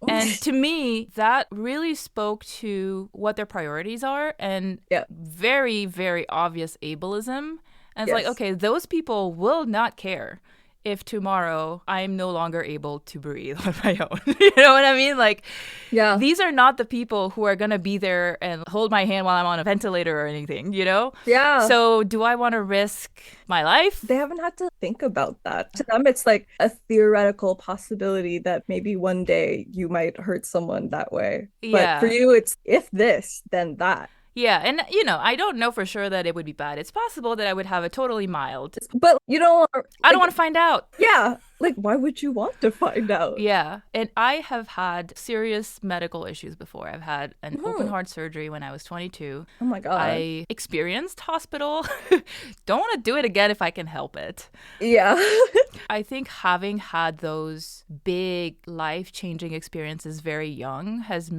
[SPEAKER 1] And to me, that really spoke to what their priorities are and
[SPEAKER 2] Yeah.
[SPEAKER 1] very, very obvious ableism. And it's like,
[SPEAKER 2] Yes.
[SPEAKER 1] okay, those people will not care if tomorrow I'm no longer able to breathe on my own. You know what I mean? Like,
[SPEAKER 2] Yeah.
[SPEAKER 1] these are not the people who are going to be there and hold my hand while I'm on a ventilator or anything, you know?
[SPEAKER 2] Yeah.
[SPEAKER 1] So, do I want to risk my life?
[SPEAKER 2] They haven't had to think about that. To them, it's like a theoretical possibility that maybe one day you might hurt someone that way. But for
[SPEAKER 1] Yeah.
[SPEAKER 2] you, it's if this, then that.
[SPEAKER 1] Yeah, and I don't know for sure that it would be bad. It's possible that I would have a totally mild.
[SPEAKER 2] But you don't
[SPEAKER 1] I don't
[SPEAKER 2] like,
[SPEAKER 1] want to find out.
[SPEAKER 2] yeah, like why would you want to find out?
[SPEAKER 1] Yeah, and I have had serious medical issues before. I've had an open
[SPEAKER 2] Mhm.
[SPEAKER 1] heart surgery when I was 22.
[SPEAKER 2] Oh my God.
[SPEAKER 1] I experienced hospital. Don't want to do it again if I can help it.
[SPEAKER 2] Yeah.
[SPEAKER 1] I think having had those big life-changing experiences very young has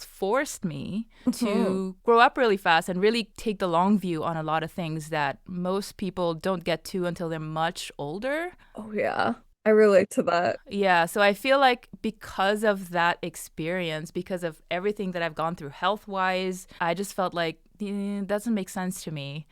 [SPEAKER 1] forced me to grow up really fast and really take the long view on a lot of things that most people don't get to until they're much older.
[SPEAKER 2] Oh yeah. I relate to that.
[SPEAKER 1] Yeah, so I feel like because of that experience, because of everything that I've gone through health-wise, I just felt like it doesn't make sense to me.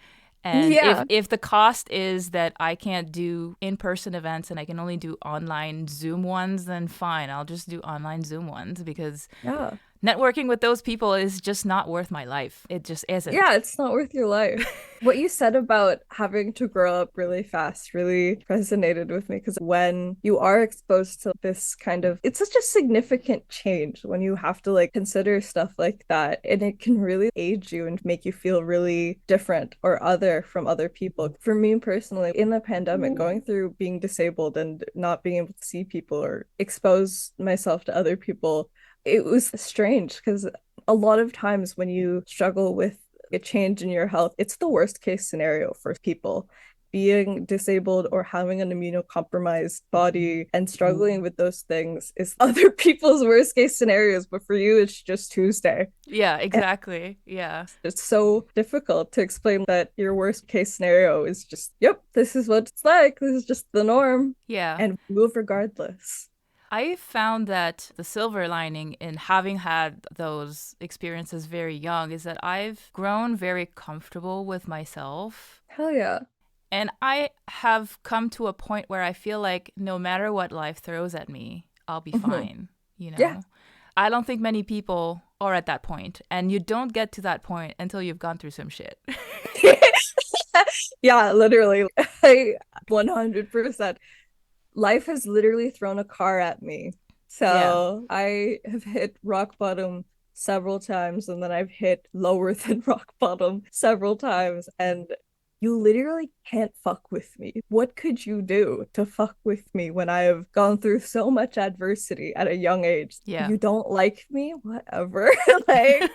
[SPEAKER 1] And
[SPEAKER 2] Yeah.
[SPEAKER 1] if the cost is that I can't do in-person events and I can only do online Zoom ones, then fine, I'll just do online Zoom ones because
[SPEAKER 2] Yeah.
[SPEAKER 1] networking with those people is just not worth my life. It just isn't.
[SPEAKER 2] Yeah, it's not worth your life. What you said about having to grow up really fast really resonated with me because when you are exposed to this kind of, it's such a significant change when you have to like consider stuff like that. And it can really age you and make you feel really different or other from other people. For me personally, in the pandemic, going through being disabled and not being able to see people or expose myself to other people, it was strange because a lot of times when you struggle with a change in your health, it's the worst case scenario for people. Being disabled or having an immunocompromised body and struggling with those things is other people's worst case scenarios, but for you, it's just Tuesday.
[SPEAKER 1] Yeah,
[SPEAKER 2] And
[SPEAKER 1] exactly. Yeah.
[SPEAKER 2] it's so difficult to explain that your worst case scenario is just, yep, this is what it's like. This is just the norm.
[SPEAKER 1] Yeah.
[SPEAKER 2] And move regardless.
[SPEAKER 1] I found that the silver lining in having had those experiences very young is that I've grown very comfortable with myself.
[SPEAKER 2] Hell yeah.
[SPEAKER 1] And I have come to a point where I feel like no matter what life throws at me, I'll be fine, you know?
[SPEAKER 2] Yeah.
[SPEAKER 1] I don't think many people are at that point, and you don't get to that point until you've gone through some shit.
[SPEAKER 2] Yeah, literally. I 100%. Life has literally thrown a car at me.
[SPEAKER 1] Yeah.
[SPEAKER 2] So I have hit rock bottom several times, and then I've hit lower than rock bottom several times. And you literally can't fuck with me. What could you do to fuck with me when I have gone through so much adversity at a young age?
[SPEAKER 1] Yeah.
[SPEAKER 2] You don't like me? Whatever. Like,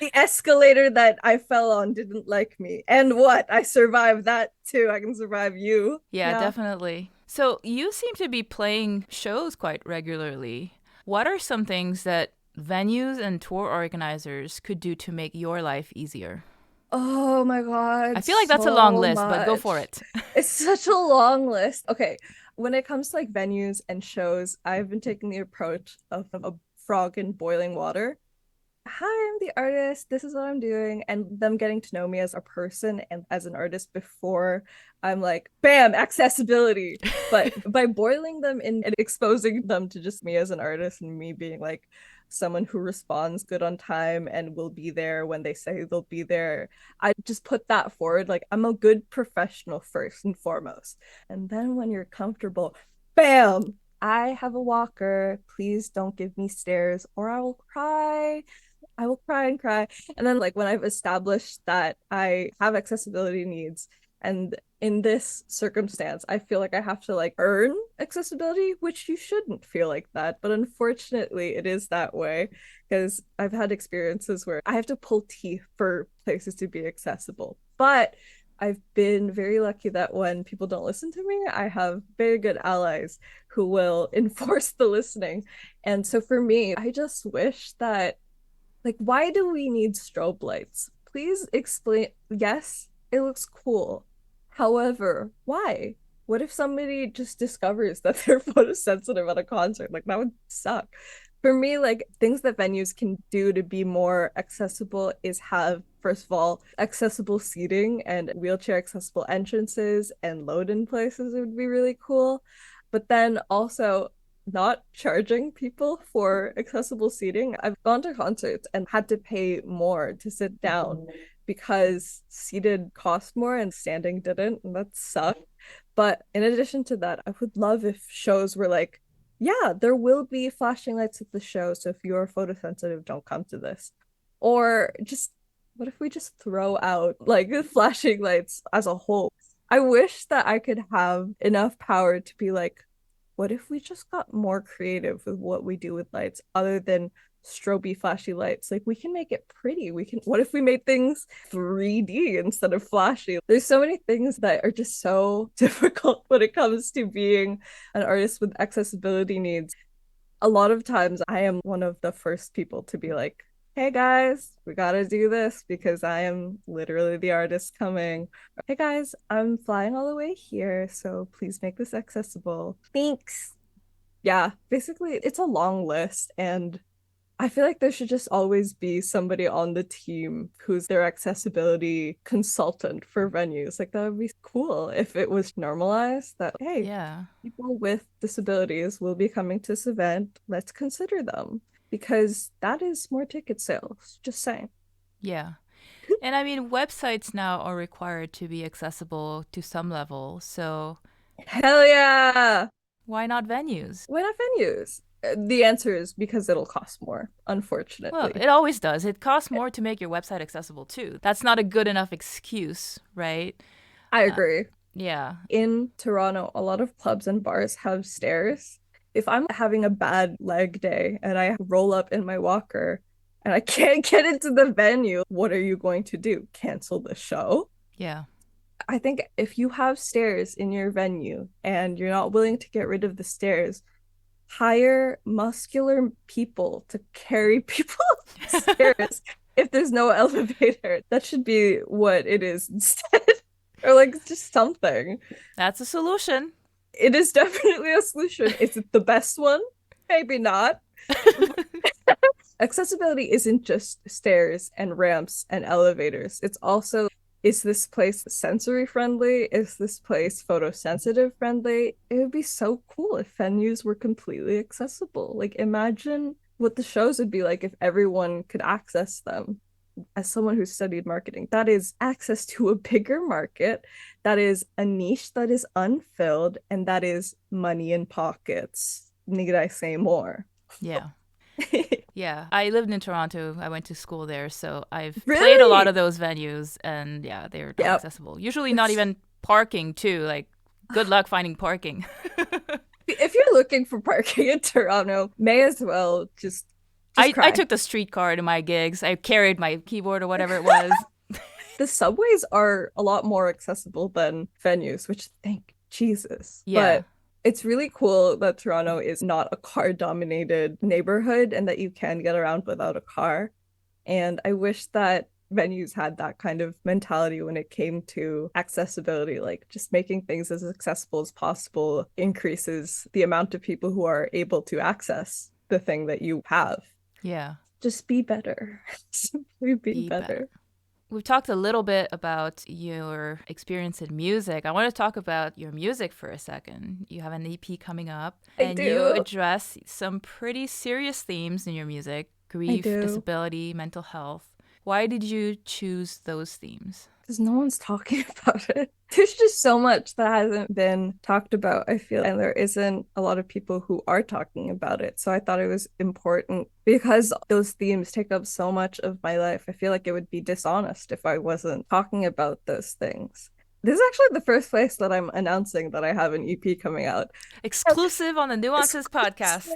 [SPEAKER 2] the escalator that I fell on didn't like me. And what? I survived that too. I can survive you.
[SPEAKER 1] Yeah, definitely. So you seem to be playing shows quite regularly. What are some things that venues and tour organizers could do to make your life easier?
[SPEAKER 2] Oh my God.
[SPEAKER 1] I feel like that's a long
[SPEAKER 2] so
[SPEAKER 1] list, but go
[SPEAKER 2] much.
[SPEAKER 1] for it.
[SPEAKER 2] It's such a long list. Okay. When it comes to like venues and shows, I've been taking the approach of a frog in boiling water. Hi, I'm the artist. This is what I'm doing. And them getting to know me as a person and as an artist before I'm like, bam, accessibility. But by boiling them in and exposing them to just me as an artist and me being like someone who responds good on time and will be there when they say they'll be there, I just put that forward. Like, I'm a good professional first and foremost. And then when you're comfortable, bam, I have a walker. Please don't give me stairs or I will cry. I will cry and cry. And then, like, when I've established that I have accessibility needs, and in this circumstance, I feel like I have to like earn accessibility, which you shouldn't feel like that. But unfortunately, it is that way because I've had experiences where I have to pull teeth for places to be accessible. But I've been very lucky that when people don't listen to me, I have very good allies who will enforce the listening. And so for me, I just wish that, like, why do we need strobe lights? Please explain. Yes, it looks cool. However, why? What if somebody just discovers that they're photosensitive at a concert? Like, that would suck. For me, like, things that venues can do to be more accessible is have, first of all, accessible seating and wheelchair accessible entrances and load in places would be really cool. But then also not charging people for accessible seating. I've gone to concerts and had to pay more to sit down because seated cost more and standing didn't, and that sucked. But in addition to that, I would love if shows were like, yeah, there will be flashing lights at the show, so if you're photosensitive, don't come to this. Or just what if we just throw out like flashing lights as a whole? I wish that I could have enough power to be like, what if we just got more creative with what we do with lights other than stroby flashy lights? Like we can make it pretty. What if we made things 3D instead of flashy? There's so many things that are just so difficult when it comes to being an artist with accessibility needs. A lot of times I am one of the first people to be like, hey guys, we gotta do this because I am literally the artist coming. Hey guys, I'm flying all the way here, so please make this accessible. Thanks. Yeah, basically, it's a long list, and I feel like there should just always be somebody on the team who's their accessibility consultant for venues. Like, that would be cool if it was normalized that, hey,
[SPEAKER 1] Yeah.
[SPEAKER 2] people with disabilities will be coming to this event. Let's consider them because that is more ticket sales. Just saying.
[SPEAKER 1] Yeah. And I mean, websites now are required to be accessible to some level. So
[SPEAKER 2] Hell yeah.
[SPEAKER 1] why not venues?
[SPEAKER 2] Why not venues? The answer is because it'll cost more,
[SPEAKER 1] Well,
[SPEAKER 2] unfortunately.
[SPEAKER 1] it always does. It costs more to make your website accessible too. That's not a good enough excuse, right?
[SPEAKER 2] I agree.
[SPEAKER 1] Yeah.
[SPEAKER 2] In Toronto, a lot of clubs and bars have stairs. If I'm having a bad leg day and I roll up in my walker and I can't get into the venue, what are you going to do? Cancel the show?
[SPEAKER 1] Yeah.
[SPEAKER 2] I think if you have stairs in your venue and you're not willing to get rid of the stairs, hire muscular people to carry people up the stairs if there's no elevator. That should be what it is instead. Or like just something.
[SPEAKER 1] That's a solution.
[SPEAKER 2] It is definitely a solution. Is it the best one? Maybe not. Accessibility isn't just stairs and ramps and elevators. It's also, is this place sensory friendly? Is this place photosensitive friendly? It would be so cool if venues were completely accessible. Like, imagine what the shows would be like if everyone could access them. As someone who studied marketing, that is access to a bigger market, that is a niche that is unfilled, and that is money in pockets. Need I say more?
[SPEAKER 1] Yeah. Yeah. I lived in Toronto. I went to school there. So I've played a lot
[SPEAKER 2] Really?
[SPEAKER 1] of those venues and yeah, they're not
[SPEAKER 2] Yep.
[SPEAKER 1] accessible. Usually not
[SPEAKER 2] It's
[SPEAKER 1] even parking too. Like, good luck finding parking.
[SPEAKER 2] if you're looking for parking in Toronto, may as well just
[SPEAKER 1] I
[SPEAKER 2] cry.
[SPEAKER 1] took the streetcar to my gigs. I carried my keyboard or whatever it was.
[SPEAKER 2] The subways are a lot more accessible than venues, which thank Jesus.
[SPEAKER 1] Yeah.
[SPEAKER 2] But it's really cool that Toronto is not a car dominated neighborhood and that you can get around without a car. And I wish that venues had that kind of mentality when it came to accessibility, like just making things as accessible as possible increases the amount of people who are able to access the thing that you have.
[SPEAKER 1] Yeah.
[SPEAKER 2] Just be better. Simply be
[SPEAKER 1] Be better.
[SPEAKER 2] better.
[SPEAKER 1] We've talked a little bit about your experience in music. I want to talk about your music for a second. You have an EP coming up,
[SPEAKER 2] I
[SPEAKER 1] and you
[SPEAKER 2] do.
[SPEAKER 1] address some pretty serious themes in your music:
[SPEAKER 2] I
[SPEAKER 1] grief,
[SPEAKER 2] do.
[SPEAKER 1] disability, mental health. Why did you choose those themes?
[SPEAKER 2] Because no one's talking about it. There's just so much that hasn't been talked about, I feel, and there isn't a lot of people who are talking about it. So I thought it was important because those themes take up so much of my life. I feel like it would be dishonest if I wasn't talking about those things. This is actually the first place that I'm announcing that I have an EP coming out.
[SPEAKER 1] Exclusive on the Nuances Podcast.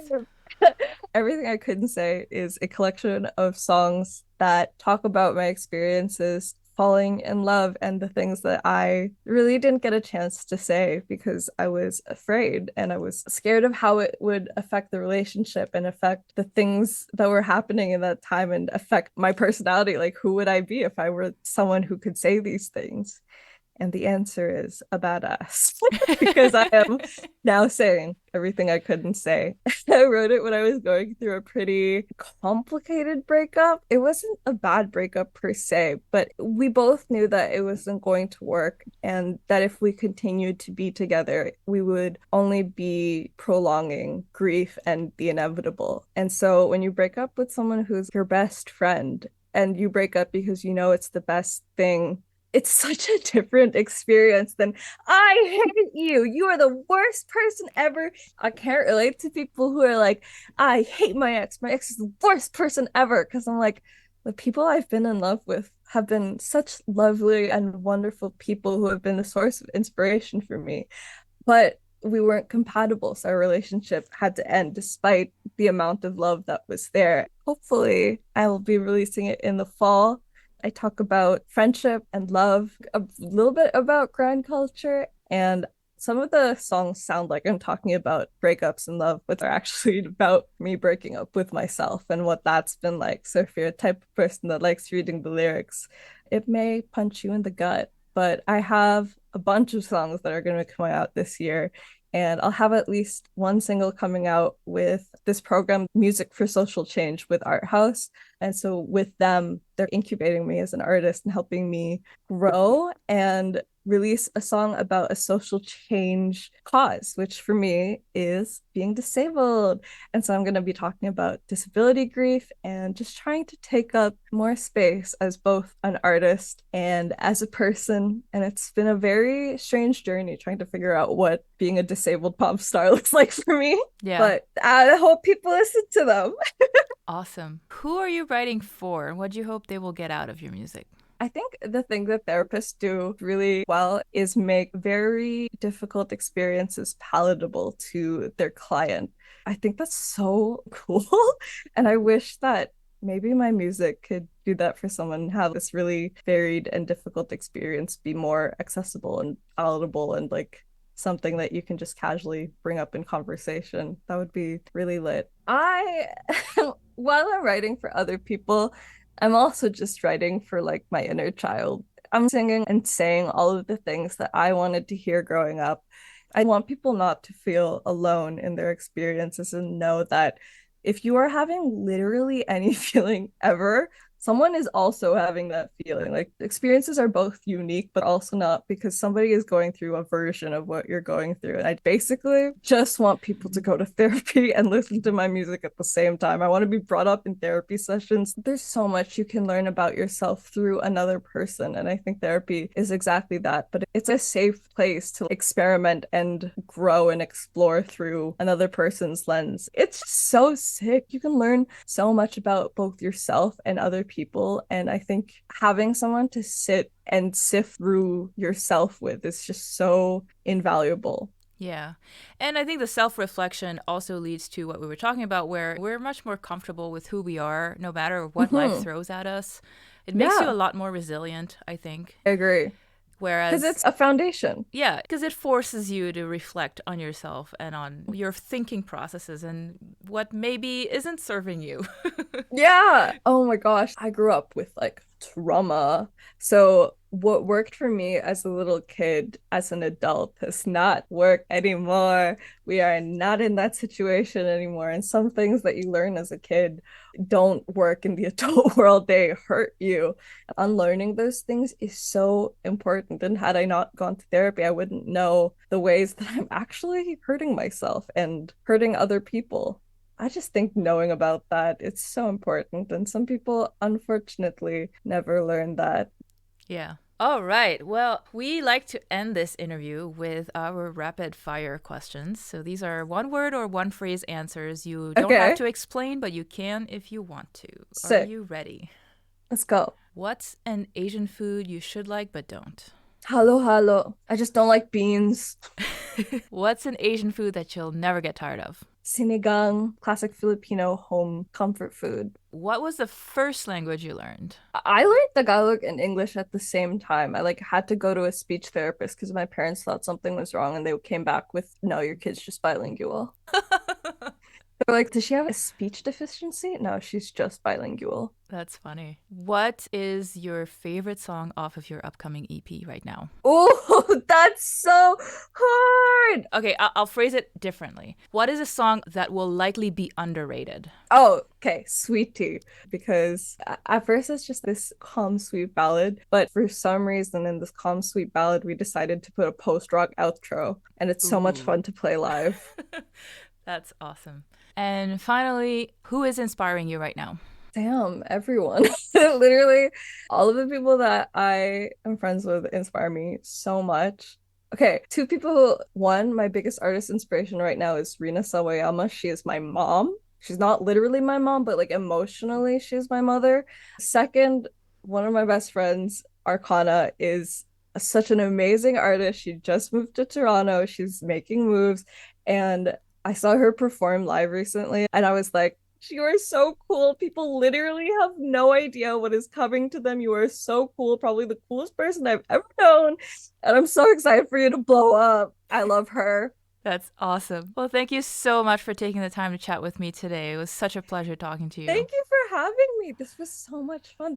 [SPEAKER 2] Everything I couldn't say is a collection of songs that talk about my experiences falling in love and the things that I really didn't get a chance to say because I was afraid and I was scared of how it would affect the relationship and affect the things that were happening in that time and affect my personality. Like, who would I be if I were someone who could say these things? And the answer is a badass because I am now saying everything I couldn't say. I wrote it when I was going through a pretty complicated breakup. It wasn't a bad breakup per se, but we both knew that it wasn't going to work and that if we continued to be together, we would only be prolonging grief and the inevitable. And so when you break up with someone who's your best friend and you break up because you know it's the best thing, it's such a different experience than I hate you. You are the worst person ever. I can't relate to people who are like, I hate my ex. My ex is the worst person ever. Because I'm like, the people I've been in love with have been such lovely and wonderful people who have been the source of inspiration for me. But we weren't compatible. So our relationship had to end despite the amount of love that was there. Hopefully, I will be releasing it in the fall. I talk about friendship and love, a little bit about grind culture, and some of the songs sound like I'm talking about breakups and love, but they're actually about me breaking up with myself and what that's been like. So if you're a type of person that likes reading the lyrics, it may punch you in the gut. But I have a bunch of songs that are going to come out this year. And I'll have at least one single coming out with this program, Music for Social Change with Art House. And so with them, they're incubating me as an artist and helping me grow and release a song about a social change cause, which for me is being disabled. And so I'm going to be talking about disability grief and just trying to take up more space as both an artist and as a person. And it's been a very strange journey trying to figure out what being a disabled pop star looks like for me.
[SPEAKER 1] Yeah.
[SPEAKER 2] But I hope people listen to them.
[SPEAKER 1] Awesome. Who are you writing for? What do you hope they will get out of your music?
[SPEAKER 2] I think the thing that therapists do really well is make very difficult experiences palatable to their client. I think that's so cool. And I wish that maybe my music could do that for someone and have this really varied and difficult experience be more accessible and palatable and like something that you can just casually bring up in conversation. That would be really lit. While I'm writing for other people, I'm also just writing for like my inner child. I'm singing and saying all of the things that I wanted to hear growing up. I want people not to feel alone in their experiences and know that if you are having literally any feeling ever, someone is also having that feeling. Like experiences are both unique, but also not because somebody is going through a version of what you're going through. And I basically just want people to go to therapy and listen to my music at the same time. I want to be brought up in therapy sessions. There's so much you can learn about yourself through another person. And I think therapy is exactly that. But it's a safe place to experiment and grow and explore through another person's lens. It's just so sick. You can learn so much about both yourself and other people. And I think having someone to sit and sift through yourself with is just so invaluable.
[SPEAKER 1] Yeah. And I think the self-reflection also leads to what we were talking about, where we're much more comfortable with who we are, no matter what life throws at us. It makes you a lot more resilient, I think.
[SPEAKER 2] I agree.
[SPEAKER 1] Whereas,
[SPEAKER 2] because it's a foundation.
[SPEAKER 1] Yeah, because it forces you to reflect on yourself and on your thinking processes and what maybe isn't serving you.
[SPEAKER 2] Yeah. Oh my gosh. I grew up with like trauma. So what worked for me as a little kid, as an adult, has not worked anymore. We are not in that situation anymore. And some things that you learn as a kid don't work in the adult world. They hurt you. Unlearning those things is so important. And had I not gone to therapy, I wouldn't know the ways that I'm actually hurting myself and hurting other people. I just think knowing about that, it's so important. And some people, unfortunately, never learn that.
[SPEAKER 1] Yeah. All right. Well, we like to end this interview with our rapid fire questions. So these are one word or one phrase answers. You don't have to explain, but you can if you want to.
[SPEAKER 2] Sick.
[SPEAKER 1] Are you ready?
[SPEAKER 2] Let's go.
[SPEAKER 1] What's an Asian food you should like but don't?
[SPEAKER 2] Halo halo. I just don't like beans.
[SPEAKER 1] What's an Asian food that you'll never get tired of?
[SPEAKER 2] Sinigang, classic Filipino home comfort food.
[SPEAKER 1] What was the first language you learned?
[SPEAKER 2] I learned Tagalog and English at the same time. I like had to go to a speech therapist because my parents thought something was wrong and they came back with, no, your kid's just bilingual. They're like, does she have a speech deficiency? No, she's just bilingual.
[SPEAKER 1] That's funny. What is your favorite song off of your upcoming EP right now?
[SPEAKER 2] Oh, that's so hard.
[SPEAKER 1] Okay, I'll phrase it differently. What is a song that will likely be underrated?
[SPEAKER 2] Oh, okay, Sweet Tea. Because at first it's just this calm, sweet ballad, but for some reason in this calm, sweet ballad, we decided to put a post-rock outro, and it's so much
[SPEAKER 1] Ooh.
[SPEAKER 2] fun to play live.
[SPEAKER 1] That's awesome. And finally, who is inspiring you right now?
[SPEAKER 2] Damn, everyone. Literally, all of the people that I am friends with inspire me so much. Okay, two people. One, my biggest artist inspiration right now is Rina Sawayama. She is my mom. She's not literally my mom, but like emotionally, she's my mother. Second, one of my best friends, Arcana, is such an amazing artist. She just moved to Toronto. She's making moves. And I saw her perform live recently, and I was like, you are so cool. People literally have no idea what is coming to them. You are so cool. Probably the coolest person I've ever known. And I'm so excited for you to blow up. I love her.
[SPEAKER 1] That's awesome. Well, thank you so much for taking the time to chat with me today. It was such a pleasure talking to you.
[SPEAKER 2] Thank you for having me. This was so much fun.